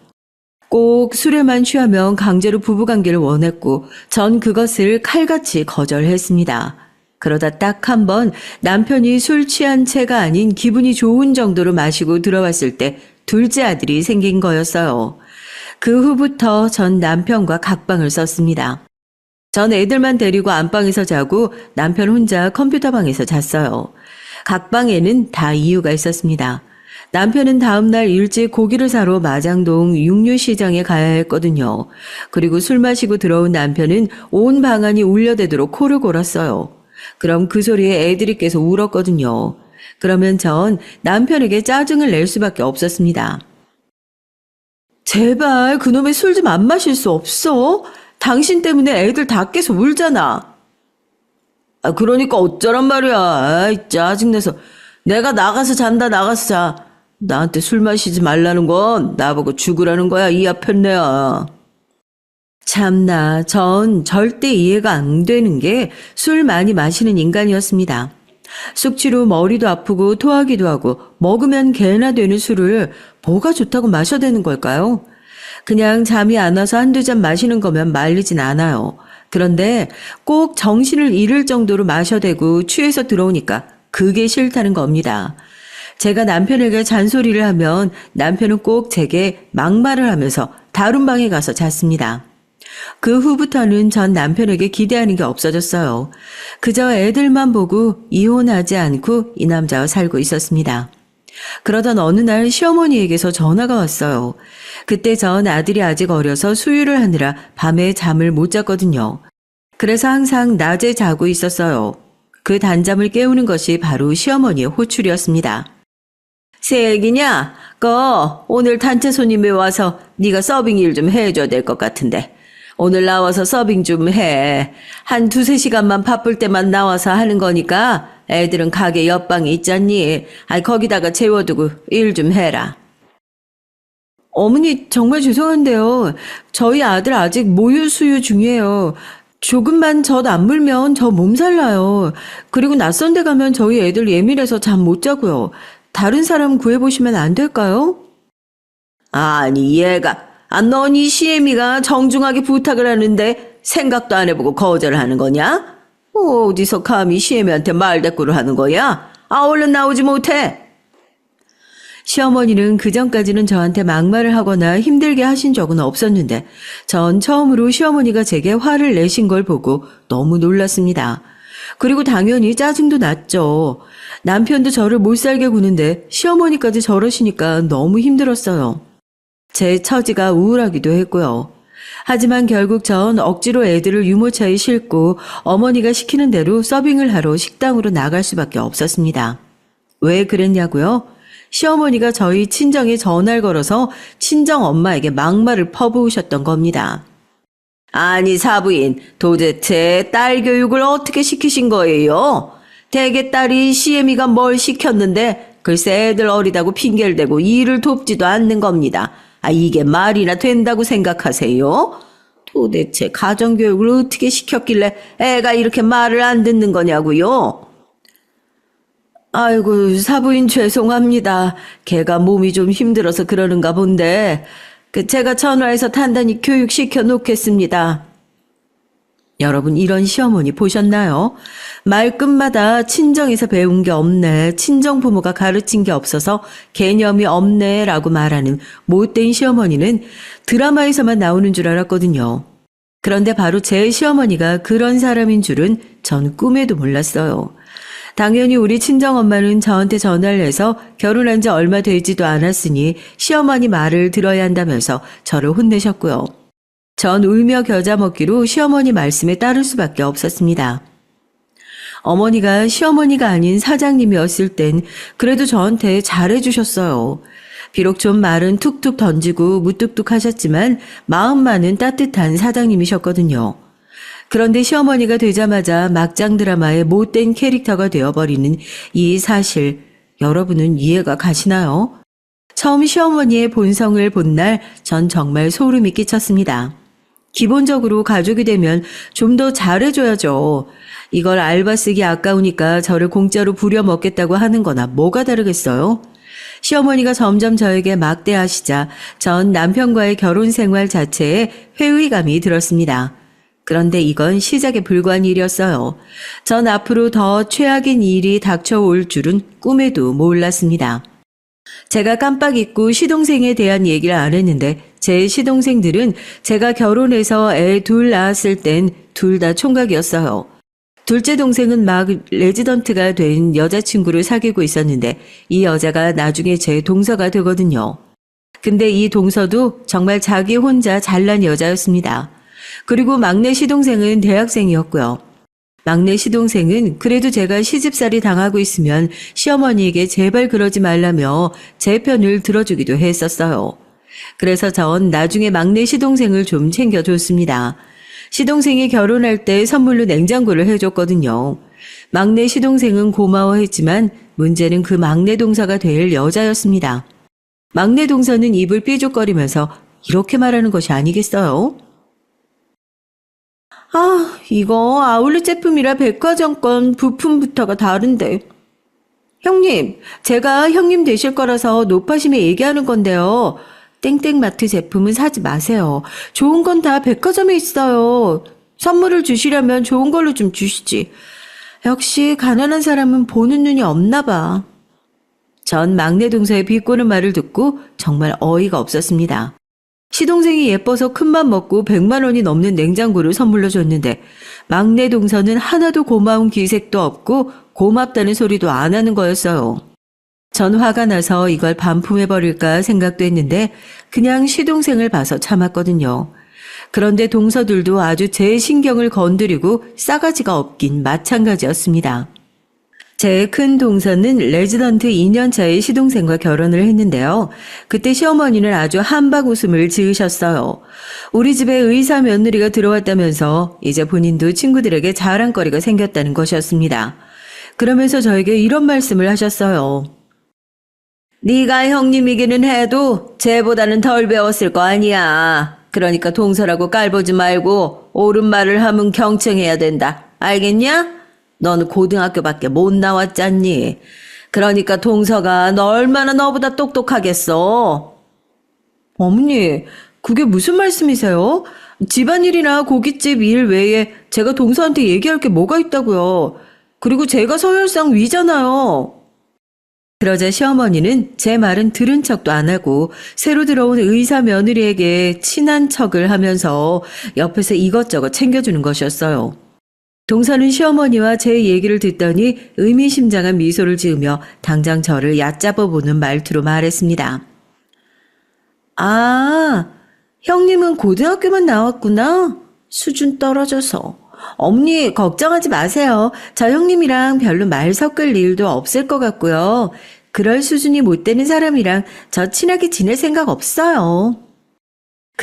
꼭 술에만 취하면 강제로 부부관계를 원했고 전 그것을 칼같이 거절했습니다. 그러다 딱 한 번 남편이 술 취한 채가 아닌 기분이 좋은 정도로 마시고 들어왔을 때 둘째 아들이 생긴 거였어요. 그 후부터 전 남편과 각방을 썼습니다. 전 애들만 데리고 안방에서 자고 남편 혼자 컴퓨터방에서 잤어요. 각방에는 다 이유가 있었습니다. 남편은 다음날 일찍 고기를 사러 마장동 육류시장에 가야 했거든요. 그리고 술 마시고 들어온 남편은 온 방안이 울려대도록 코를 골았어요. 그럼 그 소리에 애들이 계속 울었거든요. 그러면 전 남편에게 짜증을 낼 수밖에 없었습니다. 제발 그놈의 술 좀 안 마실 수 없어? 당신 때문에 애들 다 계속 울잖아. 그러니까 어쩌란 말이야. 아이, 짜증내서. 내가 나가서 잔다, 나가서 자. 나한테 술 마시지 말라는 건 나보고 죽으라는 거야, 이하 편내야. 참나, 전 절대 이해가 안 되는 게 술 많이 마시는 인간이었습니다. 숙취로 머리도 아프고 토하기도 하고 먹으면 개나 되는 술을 뭐가 좋다고 마셔대는 걸까요? 그냥 잠이 안 와서 한두 잔 마시는 거면 말리진 않아요. 그런데 꼭 정신을 잃을 정도로 마셔대고 취해서 들어오니까 그게 싫다는 겁니다. 제가 남편에게 잔소리를 하면 남편은 꼭 제게 막말을 하면서 다른 방에 가서 잤습니다. 그 후부터는 전 남편에게 기대하는 게 없어졌어요. 그저 애들만 보고 이혼하지 않고 이 남자와 살고 있었습니다. 그러던 어느 날 시어머니에게서 전화가 왔어요. 그때 전 아들이 아직 어려서 수유를 하느라 밤에 잠을 못 잤거든요. 그래서 항상 낮에 자고 있었어요. 그 단잠을 깨우는 것이 바로 시어머니의 호출이었습니다. 새 얘기냐? 오늘 단체 손님이 와서 네가 서빙 일 좀 해줘야 될 것 같은데. 오늘 나와서 서빙 좀 해. 한 2-3시간만 바쁠 때만 나와서 하는 거니까 애들은 가게 옆방에 있잖니. 거기다가 재워두고 일 좀 해라. 어머니 정말 죄송한데요. 저희 아들 아직 모유 수유 중이에요. 조금만 젖 안 물면 저 몸살 나요. 그리고 낯선 데 가면 저희 애들 예민해서 잠 못 자고요. 다른 사람 구해보시면 안 될까요? 아니 얘가 넌 이 시애미가 정중하게 부탁을 하는데 생각도 안 해보고 거절하는 거냐? 어디서 감히 시애미한테 말대꾸를 하는 거야? 얼른 나오지 못해. 시어머니는 그전까지는 저한테 막말을 하거나 힘들게 하신 적은 없었는데 전 처음으로 시어머니가 제게 화를 내신 걸 보고 너무 놀랐습니다. 그리고 당연히 짜증도 났죠. 남편도 저를 못살게 구는데 시어머니까지 저러시니까 너무 힘들었어요. 제 처지가 우울하기도 했고요. 하지만 결국 전 억지로 애들을 유모차에 싣고 어머니가 시키는 대로 서빙을 하러 식당으로 나갈 수밖에 없었습니다. 왜 그랬냐고요? 시어머니가 저희 친정에 전화를 걸어서 친정 엄마에게 막말을 퍼부으셨던 겁니다. 아니, 사부인, 도대체 딸 교육을 어떻게 시키신 거예요? 대개 딸이 시애미가 뭘 시켰는데 글쎄 애들 어리다고 핑계를 대고 일을 돕지도 않는 겁니다. 이게 말이나 된다고 생각하세요? 도대체 가정교육을 어떻게 시켰길래 애가 이렇게 말을 안 듣는 거냐고요? 아이고, 사부인 죄송합니다. 걔가 몸이 좀 힘들어서 그러는가 본데, 제가 전화해서 단단히 교육시켜 놓겠습니다. 여러분, 이런 시어머니 보셨나요? 말끝마다 친정에서 배운 게 없네, 친정 부모가 가르친 게 없어서 개념이 없네 라고 말하는 못된 시어머니는 드라마에서만 나오는 줄 알았거든요. 그런데 바로 제 시어머니가 그런 사람인 줄은 전 꿈에도 몰랐어요. 당연히 우리 친정엄마는 저한테 전화를 해서 결혼한 지 얼마 되지도 않았으니 시어머니 말을 들어야 한다면서 저를 혼내셨고요. 전 울며 겨자 먹기로 시어머니 말씀에 따를 수밖에 없었습니다. 어머니가 시어머니가 아닌 사장님이었을 땐 그래도 저한테 잘해주셨어요. 비록 좀 말은 툭툭 던지고 무뚝뚝하셨지만 마음만은 따뜻한 사장님이셨거든요. 그런데 시어머니가 되자마자 막장 드라마의 못된 캐릭터가 되어버리는 이 사실, 여러분은 이해가 가시나요? 처음 시어머니의 본성을 본 날 전 정말 소름이 끼쳤습니다. 기본적으로 가족이 되면 좀 더 잘해줘야죠. 이걸 알바 쓰기 아까우니까 저를 공짜로 부려먹겠다고 하는 거나 뭐가 다르겠어요? 시어머니가 점점 저에게 막대하시자 전 남편과의 결혼 생활 자체에 회의감이 들었습니다. 그런데 이건 시작에 불과한 일이었어요. 전 앞으로 더 최악인 일이 닥쳐올 줄은 꿈에도 몰랐습니다. 제가 깜빡 잊고 시동생에 대한 얘기를 안 했는데 제 시동생들은 제가 결혼해서 애 둘 낳았을 땐 둘 다 총각이었어요. 둘째 동생은 막 레지던트가 된 여자친구를 사귀고 있었는데 이 여자가 나중에 제 동서가 되거든요. 근데 이 동서도 정말 자기 혼자 잘난 여자였습니다. 그리고 막내 시동생은 대학생이었고요. 막내 시동생은 그래도 제가 시집살이 당하고 있으면 시어머니에게 제발 그러지 말라며 제 편을 들어주기도 했었어요. 그래서 전 나중에 막내 시동생을 좀 챙겨줬습니다. 시동생이 결혼할 때 선물로 냉장고를 해줬거든요. 막내 시동생은 고마워했지만 문제는 그 막내 동서가 될 여자였습니다. 막내 동서는 입을 삐죽거리면서 이렇게 말하는 것이 아니겠어요? 이거 아울렛 제품이라 백화점권 부품부터가 다른데. 형님, 제가 형님 되실 거라서 높아심에 얘기하는 건데요. 땡땡마트 제품은 사지 마세요. 좋은 건 다 백화점에 있어요. 선물을 주시려면 좋은 걸로 좀 주시지. 역시 가난한 사람은 보는 눈이 없나 봐. 전 막내 동서의 비꼬는 말을 듣고 정말 어이가 없었습니다. 시동생이 예뻐서 큰맘 먹고 100만 원이 넘는 냉장고를 선물로 줬는데 막내 동서는 하나도 고마운 기색도 없고 고맙다는 소리도 안 하는 거였어요. 전 화가 나서 이걸 반품해버릴까 생각도 했는데 그냥 시동생을 봐서 참았거든요. 그런데 동서들도 아주 제 신경을 건드리고 싸가지가 없긴 마찬가지였습니다. 제 큰 동서는 레지던트 2년차의 시동생과 결혼을 했는데요. 그때 시어머니는 아주 한박 웃음을 지으셨어요. 우리 집에 의사 며느리가 들어왔다면서 이제 본인도 친구들에게 자랑거리가 생겼다는 것이었습니다. 그러면서 저에게 이런 말씀을 하셨어요. 네가 형님이기는 해도 쟤보다는 덜 배웠을 거 아니야. 그러니까 동서라고 깔보지 말고 옳은 말을 하면 경청해야 된다. 알겠냐? 너는 고등학교밖에 못 나왔잖니. 그러니까 동서가 너 얼마나 너보다 똑똑하겠어. 어머니, 그게 무슨 말씀이세요? 집안일이나 고깃집 일 외에 제가 동서한테 얘기할 게 뭐가 있다고요. 그리고 제가 서열상 위잖아요. 그러자 시어머니는 제 말은 들은 척도 안 하고 새로 들어온 의사 며느리에게 친한 척을 하면서 옆에서 이것저것 챙겨주는 것이었어요. 동서는 시어머니와 제 얘기를 듣더니 의미심장한 미소를 지으며 당장 저를 얕잡아 보는 말투로 말했습니다. 아, 형님은 고등학교만 나왔구나. 수준 떨어져서. 어머니 걱정하지 마세요. 저 형님이랑 별로 말 섞을 일도 없을 것 같고요. 그럴 수준이 못 되는 사람이랑 저 친하게 지낼 생각 없어요.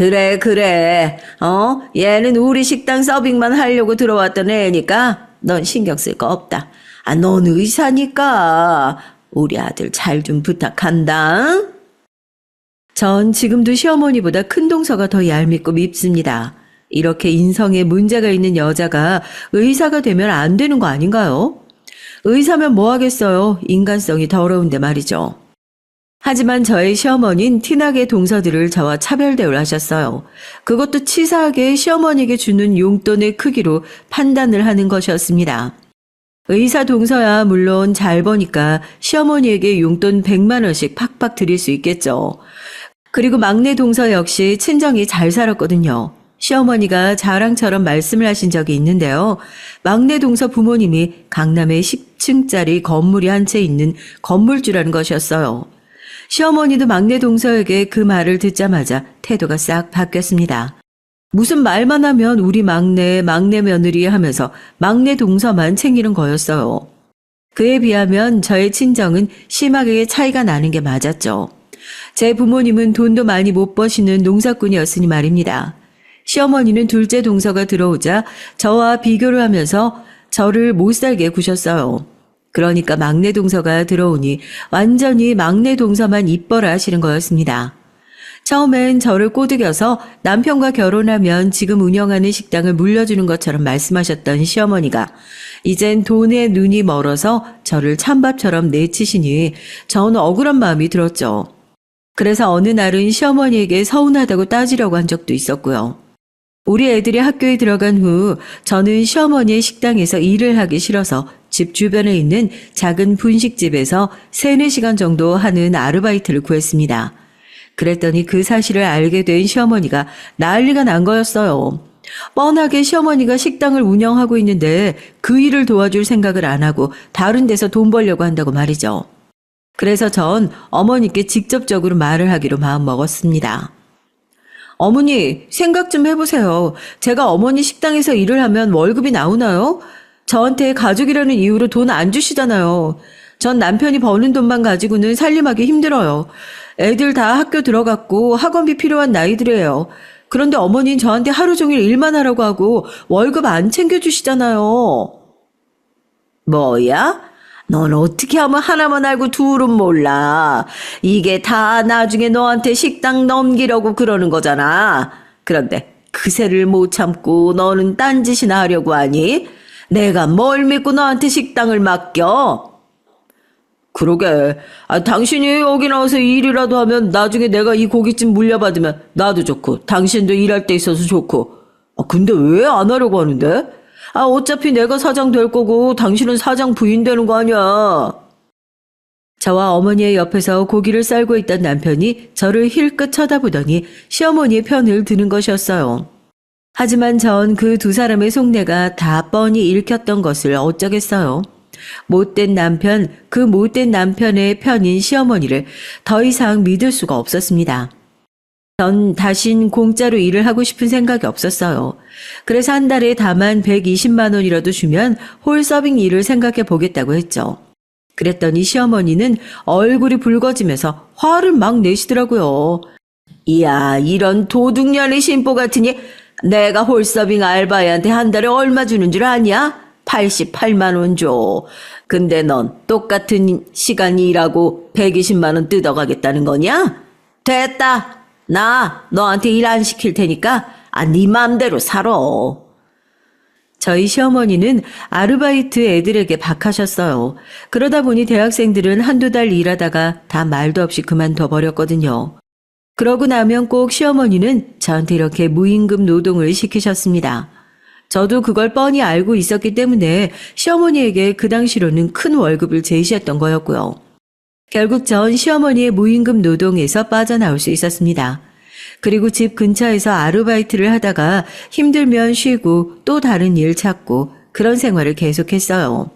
그래, 그래. 얘는 우리 식당 서빙만 하려고 들어왔던 애니까 넌 신경 쓸 거 없다. 넌 의사니까 우리 아들 잘 좀 부탁한다. 전 지금도 시어머니보다 큰 동서가 더 얄밉고 밉습니다. 이렇게 인성에 문제가 있는 여자가 의사가 되면 안 되는 거 아닌가요? 의사면 뭐 하겠어요? 인간성이 더러운데 말이죠. 하지만 저의 시어머니는 티나게 동서들을 저와 차별 대우를 하셨어요. 그것도 치사하게 시어머니에게 주는 용돈의 크기로 판단을 하는 것이었습니다. 의사 동서야 물론 잘 버니까 시어머니에게 용돈 100만 원씩 팍팍 드릴 수 있겠죠. 그리고 막내 동서 역시 친정이 잘 살았거든요. 시어머니가 자랑처럼 말씀을 하신 적이 있는데요. 막내 동서 부모님이 강남에 10층짜리 건물이 한 채 있는 건물주라는 것이었어요. 시어머니도 막내 동서에게 그 말을 듣자마자 태도가 싹 바뀌었습니다. 무슨 말만 하면 우리 막내 며느리 하면서 막내 동서만 챙기는 거였어요. 그에 비하면 저의 친정은 심하게 차이가 나는 게 맞았죠. 제 부모님은 돈도 많이 못 버시는 농사꾼이었으니 말입니다. 시어머니는 둘째 동서가 들어오자 저와 비교를 하면서 저를 못 살게 구셨어요. 그러니까 막내 동서가 들어오니 완전히 막내 동서만 이뻐라 하시는 거였습니다. 처음엔 저를 꼬드겨서 남편과 결혼하면 지금 운영하는 식당을 물려주는 것처럼 말씀하셨던 시어머니가 이젠 돈에 눈이 멀어서 저를 찬밥처럼 내치시니 저는 억울한 마음이 들었죠. 그래서 어느 날은 시어머니에게 서운하다고 따지려고 한 적도 있었고요. 우리 애들이 학교에 들어간 후 저는 시어머니의 식당에서 일을 하기 싫어서 집 주변에 있는 작은 분식집에서 3-4시간 정도 하는 아르바이트를 구했습니다. 그랬더니 그 사실을 알게 된 시어머니가 난리가 난 거였어요. 뻔하게 시어머니가 식당을 운영하고 있는데 그 일을 도와줄 생각을 안 하고 다른 데서 돈 벌려고 한다고 말이죠. 그래서 전 어머니께 직접적으로 말을 하기로 마음먹었습니다. 어머니, 생각 좀 해보세요. 제가 어머니 식당에서 일을 하면 월급이 나오나요? 저한테 가족이라는 이유로 돈 안 주시잖아요. 전 남편이 버는 돈만 가지고는 살림하기 힘들어요. 애들 다 학교 들어갔고 학원비 필요한 나이들이에요. 그런데 어머니는 저한테 하루 종일 일만 하라고 하고 월급 안 챙겨주시잖아요. 뭐야? 넌 어떻게 하면 하나만 알고 둘은 몰라. 이게 다 나중에 너한테 식당 넘기려고 그러는 거잖아. 그런데 그새를 못 참고 너는 딴짓이나 하려고 하니? 내가 뭘 믿고 너한테 식당을 맡겨? 그러게. 당신이 여기 나와서 일이라도 하면 나중에 내가 이 고깃집 물려받으면 나도 좋고 당신도 일할 때 있어서 좋고. 근데 왜 안 하려고 하는데? 어차피 내가 사장 될 거고 당신은 사장 부인 되는 거 아니야. 저와 어머니의 옆에서 고기를 썰고 있던 남편이 저를 힐끗 쳐다보더니 시어머니의 편을 드는 것이었어요. 하지만 전 그 두 사람의 속내가 다 뻔히 읽혔던 것을 어쩌겠어요. 못된 남편, 그 못된 남편의 편인 시어머니를 더 이상 믿을 수가 없었습니다. 전 다신 공짜로 일을 하고 싶은 생각이 없었어요. 그래서 한 달에 다만 120만 원이라도 주면 홀 서빙 일을 생각해 보겠다고 했죠. 그랬더니 시어머니는 얼굴이 붉어지면서 화를 막 내시더라고요. 이야, 이런 도둑년의 심보 같으니 내가 홀서빙 알바애한테 한 달에 얼마 주는 줄 아냐? 88만 원 줘. 근데 넌 똑같은 시간 일하고 120만 원 뜯어가겠다는 거냐? 됐다. 나 너한테 일 안 시킬 테니까 네 맘대로 살아. 저희 시어머니는 아르바이트 애들에게 박하셨어요. 그러다 보니 대학생들은 한두 달 일하다가 다 말도 없이 그만둬 버렸거든요. 그러고 나면 꼭 시어머니는 저한테 이렇게 무임금 노동을 시키셨습니다. 저도 그걸 뻔히 알고 있었기 때문에 시어머니에게 그 당시로는 큰 월급을 제시했던 거였고요. 결국 전 시어머니의 무임금 노동에서 빠져나올 수 있었습니다. 그리고 집 근처에서 아르바이트를 하다가 힘들면 쉬고 또 다른 일 찾고 그런 생활을 계속했어요.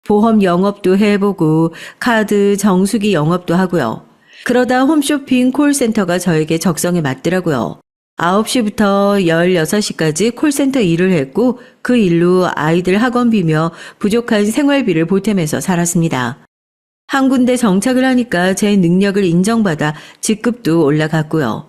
보험 영업도 해보고 카드 정수기 영업도 하고요. 그러다 홈쇼핑 콜센터가 저에게 적성에 맞더라고요. 9시부터 16시까지 콜센터 일을 했고 그 일로 아이들 학원비며 부족한 생활비를 보태면서 살았습니다. 한 군데 정착을 하니까 제 능력을 인정받아 직급도 올라갔고요.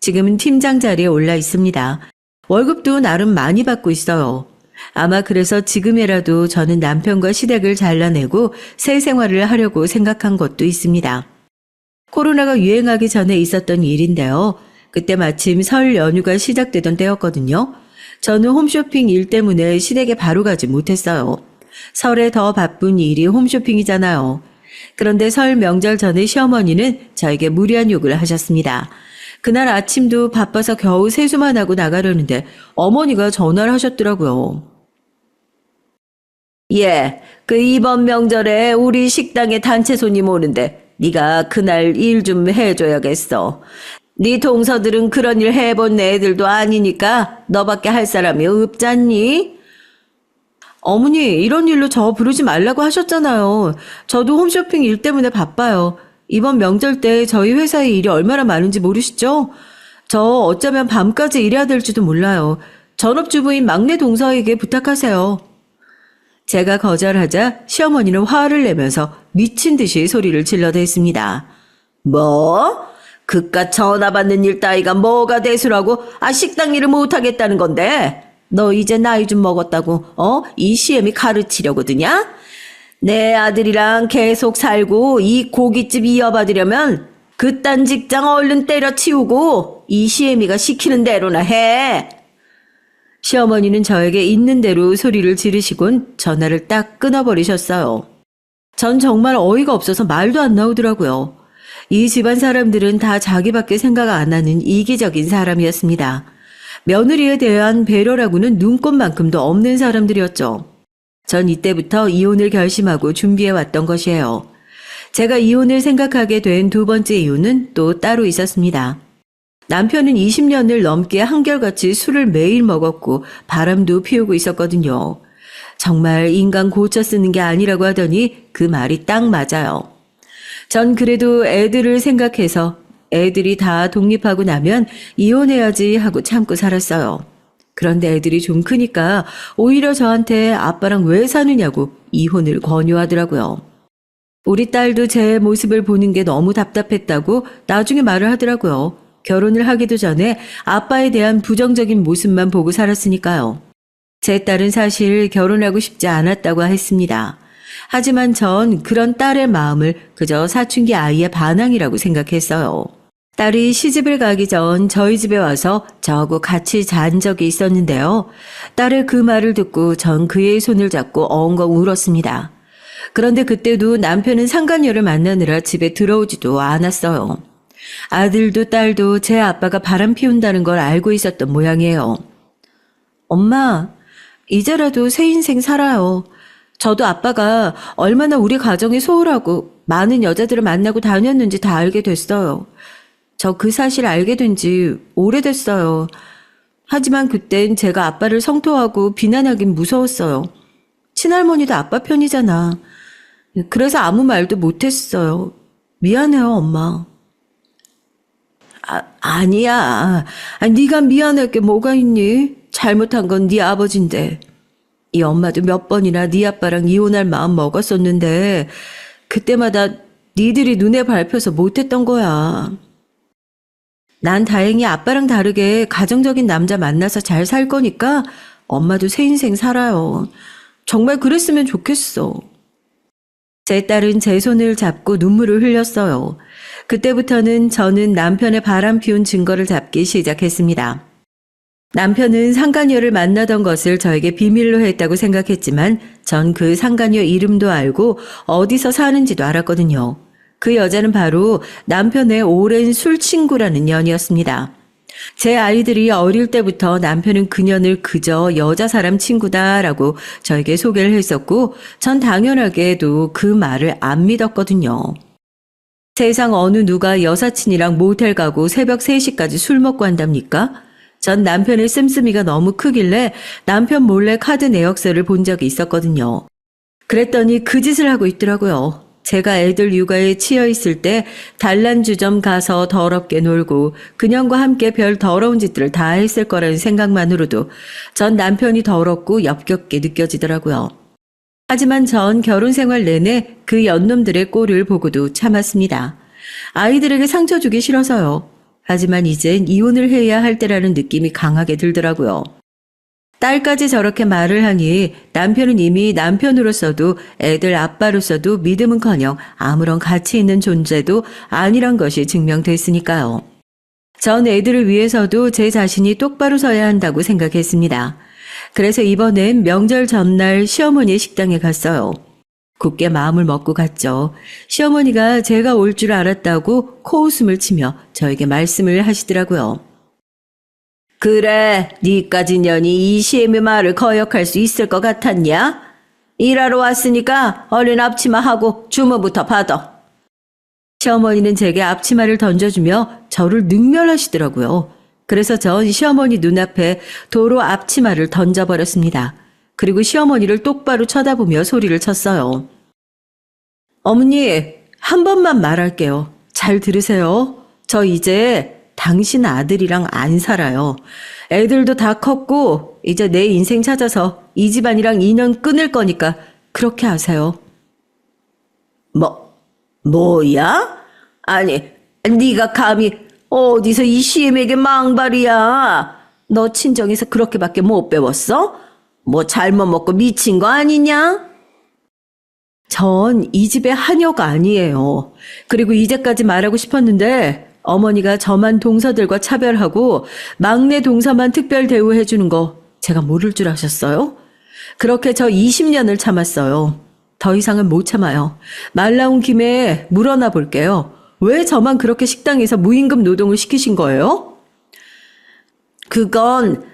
지금은 팀장 자리에 올라 있습니다. 월급도 나름 많이 받고 있어요. 아마 그래서 지금이라도 저는 남편과 시댁을 잘라내고 새 생활을 하려고 생각한 것도 있습니다. 코로나가 유행하기 전에 있었던 일인데요. 그때 마침 설 연휴가 시작되던 때였거든요. 저는 홈쇼핑 일 때문에 시댁에 바로 가지 못했어요. 설에 더 바쁜 일이 홈쇼핑이잖아요. 그런데 설 명절 전에 시어머니는 저에게 무리한 요구를 하셨습니다. 그날 아침도 바빠서 겨우 세수만 하고 나가려는데 어머니가 전화를 하셨더라고요. 예, 그 이번 명절에 우리 식당에 단체 손님 오는데 네가 그날 일 좀 해줘야겠어. 네 동서들은 그런 일 해본 애들도 아니니까 너밖에 할 사람이 없잖니? 어머니, 이런 일로 저 부르지 말라고 하셨잖아요. 저도 홈쇼핑 일 때문에 바빠요. 이번 명절 때 저희 회사에 일이 얼마나 많은지 모르시죠? 저 어쩌면 밤까지 일해야 될지도 몰라요. 전업주부인 막내 동서에게 부탁하세요. 제가 거절하자 시어머니는 화를 내면서 미친 듯이 소리를 질러댔습니다. 뭐? 그깟 전화 받는 일 따위가 뭐가 대수라고 식당 일을 못하겠다는 건데? 너 이제 나이 좀 먹었다고 이 시엠이 가르치려고 드냐? 내 아들이랑 계속 살고 이 고깃집 이어받으려면 그딴 직장 얼른 때려치우고 이 시애미가 시키는 대로나 해. 시어머니는 저에게 있는 대로 소리를 지르시곤 전화를 딱 끊어버리셨어요. 전 정말 어이가 없어서 말도 안 나오더라고요. 이 집안 사람들은 다 자기밖에 생각 안 하는 이기적인 사람이었습니다. 며느리에 대한 배려라고는 눈꼽만큼도 없는 사람들이었죠. 전 이때부터 이혼을 결심하고 준비해왔던 것이에요. 제가 이혼을 생각하게 된 두 번째 이유는 또 따로 있었습니다. 남편은 20년을 넘게 한결같이 술을 매일 먹었고 바람도 피우고 있었거든요. 정말 인간 고쳐 쓰는 게 아니라고 하더니 그 말이 딱 맞아요. 전 그래도 애들을 생각해서 애들이 다 독립하고 나면 이혼해야지 하고 참고 살았어요. 그런데 애들이 좀 크니까 오히려 저한테 아빠랑 왜 사느냐고 이혼을 권유하더라고요. 우리 딸도 제 모습을 보는 게 너무 답답했다고 나중에 말을 하더라고요. 결혼을 하기도 전에 아빠에 대한 부정적인 모습만 보고 살았으니까요. 제 딸은 사실 결혼하고 싶지 않았다고 했습니다. 하지만 전 그런 딸의 마음을 그저 사춘기 아이의 반항이라고 생각했어요. 딸이 시집을 가기 전 저희 집에 와서 저하고 같이 잔 적이 있었는데요. 딸의 그 말을 듣고 전 그의 손을 잡고 엉엉 울었습니다. 그런데 그때도 남편은 상간녀를 만나느라 집에 들어오지도 않았어요. 아들도 딸도 제 아빠가 바람 피운다는 걸 알고 있었던 모양이에요. 엄마, 이제라도 새 인생 살아요. 저도 아빠가 얼마나 우리 가정이 소홀하고 많은 여자들을 만나고 다녔는지 다 알게 됐어요. 저 그 사실 알게 된 지 오래됐어요. 하지만 그땐 제가 아빠를 성토하고 비난하긴 무서웠어요. 친할머니도 아빠 편이잖아. 그래서 아무 말도 못했어요. 미안해요, 엄마. 아니야. 네가 미안할 게 뭐가 있니? 잘못한 건 네 아버지인데. 이 엄마도 몇 번이나 네 아빠랑 이혼할 마음 먹었었는데 그때마다 니들이 눈에 밟혀서 못했던 거야. 난 다행히 아빠랑 다르게 가정적인 남자 만나서 잘 살 거니까 엄마도 새 인생 살아요. 정말 그랬으면 좋겠어. 제 딸은 제 손을 잡고 눈물을 흘렸어요. 그때부터는 저는 남편의 바람 피운 증거를 잡기 시작했습니다. 남편은 상간녀를 만나던 것을 저에게 비밀로 했다고 생각했지만 전 그 상간녀 이름도 알고 어디서 사는지도 알았거든요. 그 여자는 바로 남편의 오랜 술 친구라는 년이었습니다. 제 아이들이 어릴 때부터 남편은 그년을 그저 여자 사람 친구다라고 저에게 소개를 했었고 전 당연하게도 그 말을 안 믿었거든요. 세상 어느 누가 여사친이랑 모텔 가고 새벽 3시까지 술 먹고 한답니까? 전 남편의 씀씀이가 너무 크길래 남편 몰래 카드 내역서를 본 적이 있었거든요. 그랬더니 그 짓을 하고 있더라고요. 제가 애들 육아에 치여 있을 때 단란주점 가서 더럽게 놀고 그년과 함께 별 더러운 짓들을 다 했을 거라는 생각만으로도 전 남편이 더럽고 역겹게 느껴지더라고요. 하지만 전 결혼 생활 내내 그 연놈들의 꼴을 보고도 참았습니다. 아이들에게 상처 주기 싫어서요. 하지만 이젠 이혼을 해야 할 때라는 느낌이 강하게 들더라고요. 딸까지 저렇게 말을 하니 남편은 이미 남편으로서도 애들 아빠로서도 믿음은커녕 아무런 가치 있는 존재도 아니란 것이 증명됐으니까요. 전 애들을 위해서도 제 자신이 똑바로 서야 한다고 생각했습니다. 그래서 이번엔 명절 전날 시어머니의 식당에 갔어요. 굳게 마음을 먹고 갔죠. 시어머니가 제가 올 줄 알았다고 코웃음을 치며 저에게 말씀을 하시더라고요. 그래, 니까지 년이 이 시엠의 말을 거역할 수 있을 것 같았냐? 일하러 왔으니까 얼른 앞치마 하고 주문부터 받아. 시어머니는 제게 앞치마를 던져주며 저를 능멸하시더라고요. 그래서 전 시어머니 눈앞에 도로 앞치마를 던져버렸습니다. 그리고 시어머니를 똑바로 쳐다보며 소리를 쳤어요. 어머니, 한 번만 말할게요. 잘 들으세요. 저 이제 당신 아들이랑 안 살아요. 애들도 다 컸고 이제 내 인생 찾아서 이 집안이랑 인연 끊을 거니까 그렇게 하세요. 뭐야? 아니, 네가 감히 어디서 이 시엠에게 망발이야? 너 친정에서 그렇게밖에 못 배웠어? 뭐 잘못 먹고 미친 거 아니냐? 전 이 집의 하녀가 아니에요. 그리고 이제까지 말하고 싶었는데 어머니가 저만 동서들과 차별하고 막내 동서만 특별 대우해주는 거 제가 모를 줄 아셨어요? 그렇게 저 20년을 참았어요. 더 이상은 못 참아요. 말 나온 김에 물어나 볼게요. 왜 저만 그렇게 식당에서 무임금 노동을 시키신 거예요? 그건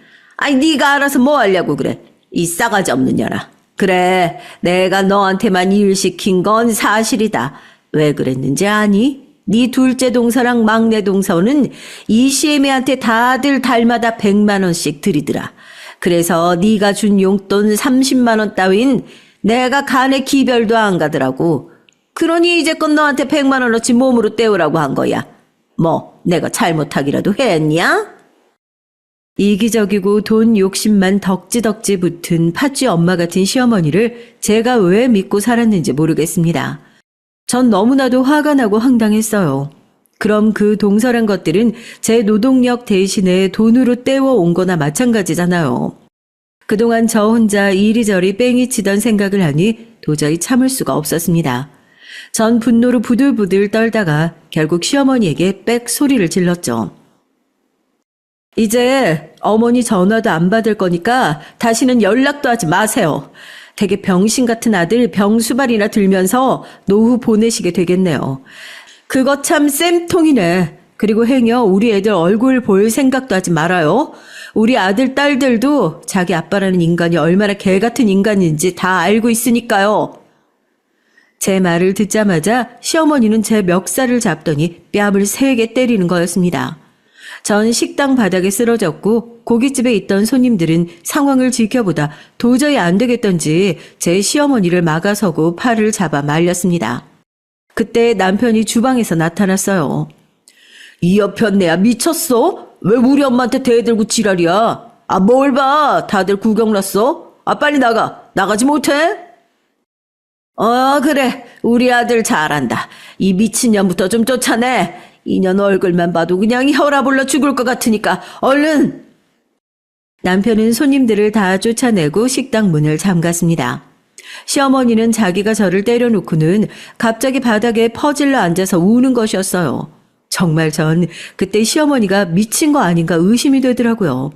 네가 알아서 뭐 하려고 그래. 이 싸가지 없는 년아. 그래, 내가 너한테만 일 시킨 건 사실이다. 왜 그랬는지 아니? 네 둘째 동서랑 막내 동서는 이 시애미한테 다들 달마다 100만 원씩 드리더라. 그래서 네가 준 용돈 30만 원 따윈 내가 간에 기별도 안 가더라고. 그러니 이제껏 너한테 100만 원어치 몸으로 때우라고 한 거야. 뭐 내가 잘못하기라도 했냐? 이기적이고 돈 욕심만 덕지덕지 붙은 팥쥐 엄마 같은 시어머니를 제가 왜 믿고 살았는지 모르겠습니다. 전 너무나도 화가 나고 황당했어요. 그럼 그 동서란 것들은 제 노동력 대신에 돈으로 떼워온 거나 마찬가지잖아요. 그동안 저 혼자 이리저리 뺑이 치던 생각을 하니 도저히 참을 수가 없었습니다. 전 분노로 부들부들 떨다가 결국 시어머니에게 빽 소리를 질렀죠. 이제 어머니 전화도 안 받을 거니까 다시는 연락도 하지 마세요. 되게 병신 같은 아들 병수발이나 들면서 노후 보내시게 되겠네요. 그거 참 쌤통이네. 그리고 행여 우리 애들 얼굴 볼 생각도 하지 말아요. 우리 아들 딸들도 자기 아빠라는 인간이 얼마나 개 같은 인간인지 다 알고 있으니까요. 제 말을 듣자마자 시어머니는 제 멱살을 잡더니 뺨을 세게 때리는 거였습니다. 전 식당 바닥에 쓰러졌고 고깃집에 있던 손님들은 상황을 지켜보다 도저히 안 되겠던지 제 시어머니를 막아서고 팔을 잡아 말렸습니다. 그때 남편이 주방에서 나타났어요. 이 여편네야 미쳤어? 왜 우리 엄마한테 대들고 지랄이야? 뭘 봐? 다들 구경 났어? 빨리 나가지 못해? 그래, 우리 아들 잘한다. 이 미친년부터 좀 쫓아내. 이년 얼굴만 봐도 그냥 혈압 올라 죽을 것 같으니까 얼른. 남편은 손님들을 다 쫓아내고 식당 문을 잠갔습니다. 시어머니는 자기가 저를 때려놓고는 갑자기 바닥에 퍼질러 앉아서 우는 것이었어요. 정말 전 그때 시어머니가 미친 거 아닌가 의심이 되더라고요.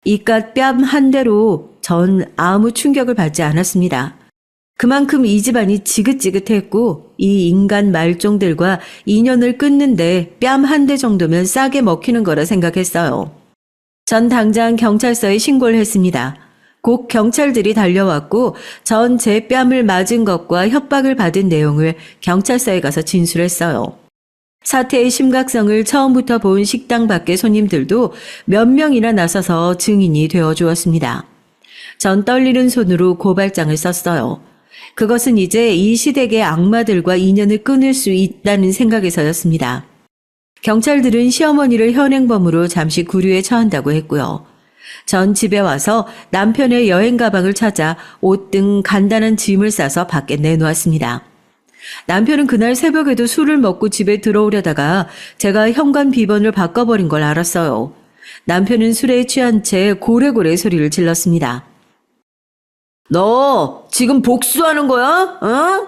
이깟 뺨 한 대로 전 아무 충격을 받지 않았습니다. 그만큼 이 집안이 지긋지긋했고 이 인간 말종들과 인연을 끊는데 뺨 한 대 정도면 싸게 먹히는 거라 생각했어요. 전 당장 경찰서에 신고를 했습니다. 곧 경찰들이 달려왔고 전 제 뺨을 맞은 것과 협박을 받은 내용을 경찰서에 가서 진술했어요. 사태의 심각성을 처음부터 본 식당 밖의 손님들도 몇 명이나 나서서 증인이 되어주었습니다. 전 떨리는 손으로 고발장을 썼어요. 그것은 이제 이 시댁의 악마들과 인연을 끊을 수 있다는 생각에서였습니다. 경찰들은 시어머니를 현행범으로 잠시 구류에 처한다고 했고요. 전 집에 와서 남편의 여행 가방을 찾아 옷 등 간단한 짐을 싸서 밖에 내놓았습니다. 남편은 그날 새벽에도 술을 먹고 집에 들어오려다가 제가 현관 비번을 바꿔버린 걸 알았어요. 남편은 술에 취한 채 고래고래 소리를 질렀습니다. 너 지금 복수하는 거야? 어?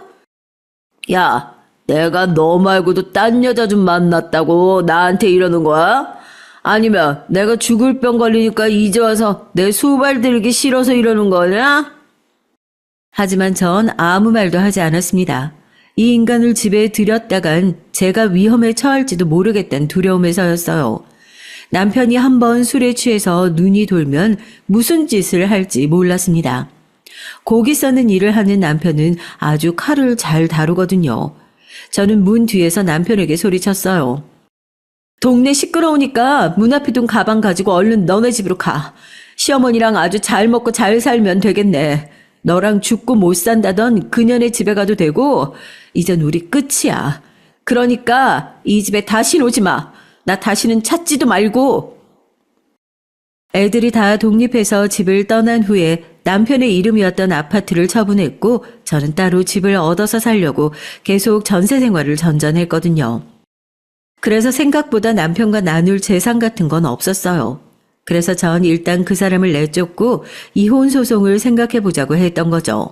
야, 내가 너 말고도 딴 여자 좀 만났다고 나한테 이러는 거야? 아니면 내가 죽을 병 걸리니까 이제 와서 내 수발 들기 싫어서 이러는 거냐? 하지만 전 아무 말도 하지 않았습니다. 이 인간을 집에 들였다간 제가 위험에 처할지도 모르겠다는 두려움에서였어요. 남편이 한번 술에 취해서 눈이 돌면 무슨 짓을 할지 몰랐습니다. 고기 써는 일을 하는 남편은 아주 칼을 잘 다루거든요. 저는 문 뒤에서 남편에게 소리쳤어요. 동네 시끄러우니까 문 앞에 둔 가방 가지고 얼른 너네 집으로 가. 시어머니랑 아주 잘 먹고 잘 살면 되겠네. 너랑 죽고 못 산다던 그년의 집에 가도 되고 이젠 우리 끝이야. 그러니까 이 집에 다시 오지 마. 나 다시는 찾지도 말고. 애들이 다 독립해서 집을 떠난 후에 남편의 이름이었던 아파트를 처분했고 저는 따로 집을 얻어서 살려고 계속 전세 생활을 전전했거든요. 그래서 생각보다 남편과 나눌 재산 같은 건 없었어요. 그래서 전 일단 그 사람을 내쫓고 이혼 소송을 생각해 보자고 했던 거죠.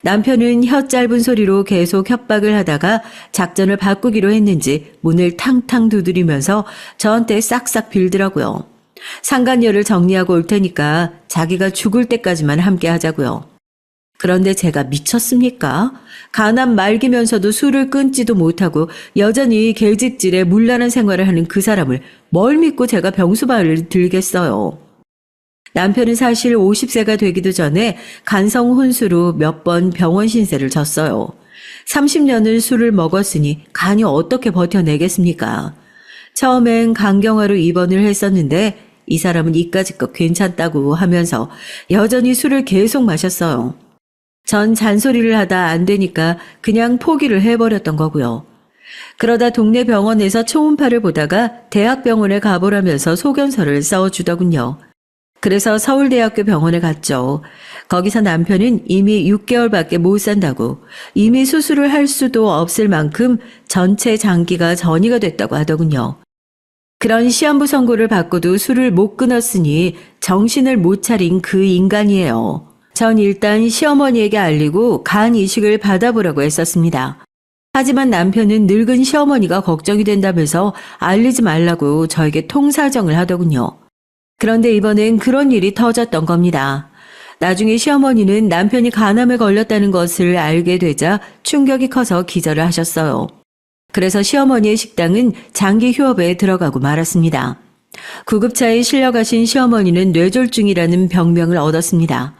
남편은 혀 짧은 소리로 계속 협박을 하다가 작전을 바꾸기로 했는지 문을 탕탕 두드리면서 저한테 싹싹 빌더라고요. 상간녀를 정리하고 올 테니까 자기가 죽을 때까지만 함께 하자고요. 그런데 제가 미쳤습니까? 가난 말기면서도 술을 끊지도 못하고 여전히 계집질에 문란한 생활을 하는 그 사람을 뭘 믿고 제가 병수발을 들겠어요. 남편은 사실 50세가 되기도 전에 간성 혼수로 몇 번 병원 신세를 졌어요. 30년을 술을 먹었으니 간이 어떻게 버텨내겠습니까? 처음엔 간경화로 입원을 했었는데 이 사람은 이까짓것 괜찮다고 하면서 여전히 술을 계속 마셨어요. 전 잔소리를 하다 안 되니까 그냥 포기를 해버렸던 거고요. 그러다 동네 병원에서 초음파를 보다가 대학병원에 가보라면서 소견서를 써주더군요. 그래서 서울대학교 병원에 갔죠. 거기서 남편은 이미 6개월밖에 못 산다고, 이미 수술을 할 수도 없을 만큼 전체 장기가 전이가 됐다고 하더군요. 그런 시한부 선고를 받고도 술을 못 끊었으니 정신을 못 차린 그 인간이에요. 전 일단 시어머니에게 알리고 간 이식을 받아보라고 했었습니다. 하지만 남편은 늙은 시어머니가 걱정이 된다면서 알리지 말라고 저에게 통사정을 하더군요. 그런데 이번엔 그런 일이 터졌던 겁니다. 나중에 시어머니는 남편이 간암에 걸렸다는 것을 알게 되자 충격이 커서 기절을 하셨어요. 그래서 시어머니의 식당은 장기 휴업에 들어가고 말았습니다. 구급차에 실려가신 시어머니는 뇌졸중이라는 병명을 얻었습니다.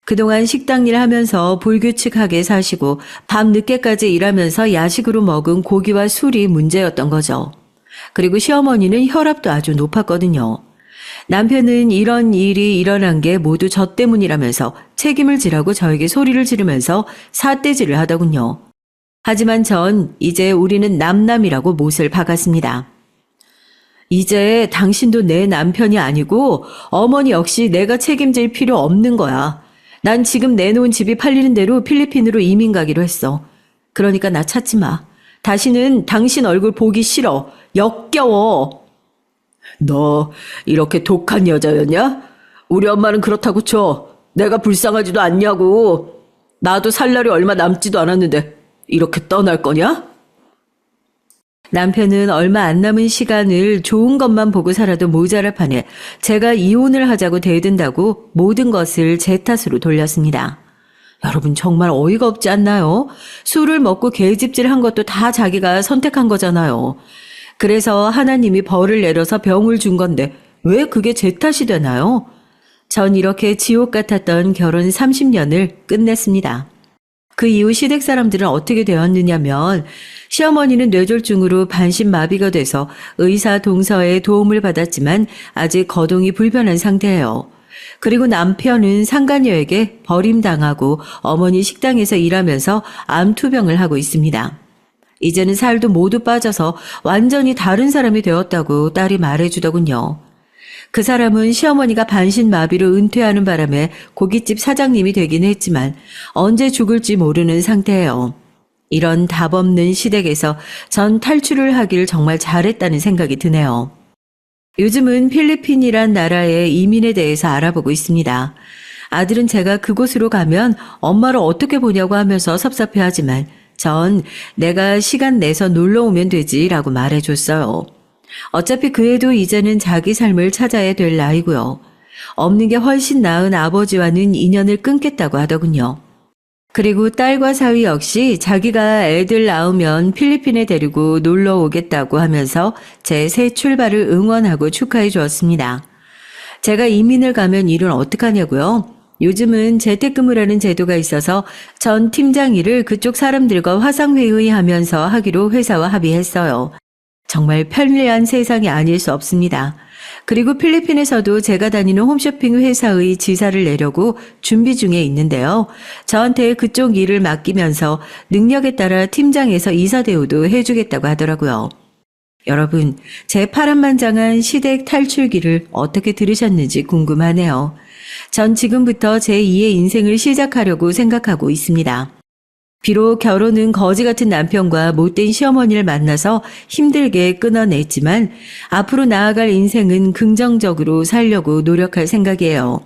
그동안 식당 일 하면서 불규칙하게 사시고 밤 늦게까지 일하면서 야식으로 먹은 고기와 술이 문제였던 거죠. 그리고 시어머니는 혈압도 아주 높았거든요. 남편은 이런 일이 일어난 게 모두 저 때문이라면서 책임을 지라고 저에게 소리를 지르면서 삿대질을 하더군요. 하지만 전 이제 우리는 남남이라고 못을 박았습니다. 이제 당신도 내 남편이 아니고 어머니 역시 내가 책임질 필요 없는 거야. 난 지금 내놓은 집이 팔리는 대로 필리핀으로 이민 가기로 했어. 그러니까 나 찾지 마. 다시는 당신 얼굴 보기 싫어. 역겨워. 너 이렇게 독한 여자였냐? 우리 엄마는 그렇다고 쳐. 내가 불쌍하지도 않냐고. 나도 살 날이 얼마 남지도 않았는데 이렇게 떠날 거냐? 남편은 얼마 안 남은 시간을 좋은 것만 보고 살아도 모자랄 판에 제가 이혼을 하자고 대든다고 모든 것을 제 탓으로 돌렸습니다. 여러분 정말 어이가 없지 않나요? 술을 먹고 계집질한 것도 다 자기가 선택한 거잖아요. 그래서 하나님이 벌을 내려서 병을 준 건데 왜 그게 제 탓이 되나요? 전 이렇게 지옥 같았던 결혼 30년을 끝냈습니다. 그 이후 시댁 사람들은 어떻게 되었느냐면 시어머니는 뇌졸중으로 반신마비가 돼서 의사 동서의 도움을 받았지만 아직 거동이 불편한 상태예요. 그리고 남편은 상간녀에게 버림당하고 어머니 식당에서 일하면서 암투병을 하고 있습니다. 이제는 살도 모두 빠져서 완전히 다른 사람이 되었다고 딸이 말해주더군요. 그 사람은 시어머니가 반신마비로 은퇴하는 바람에 고깃집 사장님이 되긴 했지만 언제 죽을지 모르는 상태예요. 이런 답 없는 시댁에서 전 탈출을 하길 정말 잘했다는 생각이 드네요. 요즘은 필리핀이란 나라의 이민에 대해서 알아보고 있습니다. 아들은 제가 그곳으로 가면 엄마를 어떻게 보냐고 하면서 섭섭해하지만 전 내가 시간 내서 놀러 오면 되지라고 말해줬어요. 어차피 그 애도 이제는 자기 삶을 찾아야 될 나이고요. 없는 게 훨씬 나은 아버지와는 인연을 끊겠다고 하더군요. 그리고 딸과 사위 역시 자기가 애들 낳으면 필리핀에 데리고 놀러 오겠다고 하면서 제 새 출발을 응원하고 축하해 주었습니다. 제가 이민을 가면 일은 어떡하냐고요? 요즘은 재택근무라는 제도가 있어서 전 팀장 일을 그쪽 사람들과 화상회의하면서 하기로 회사와 합의했어요. 정말 편리한 세상이 아닐 수 없습니다. 그리고 필리핀에서도 제가 다니는 홈쇼핑 회사의 지사를 내려고 준비 중에 있는데요. 저한테 그쪽 일을 맡기면서 능력에 따라 팀장에서 이사 대우도 해주겠다고 하더라고요. 여러분, 제 파란만장한 시댁 탈출기를 어떻게 들으셨는지 궁금하네요. 전 지금부터 제2의 인생을 시작하려고 생각하고 있습니다. 비록 결혼은 거지 같은 남편과 못된 시어머니를 만나서 힘들게 끊어냈지만 앞으로 나아갈 인생은 긍정적으로 살려고 노력할 생각이에요.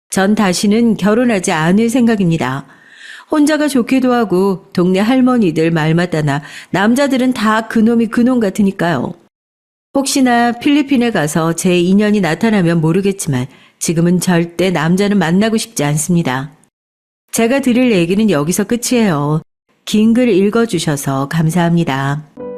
전 다시는 결혼하지 않을 생각입니다. 혼자가 좋기도 하고 동네 할머니들 말마다나 남자들은 다 그놈이 그놈 같으니까요. 혹시나 필리핀에 가서 제 인연이 나타나면 모르겠지만 지금은 절대 남자는 만나고 싶지 않습니다. 제가 드릴 얘기는 여기서 끝이에요. 긴 글 읽어주셔서 감사합니다.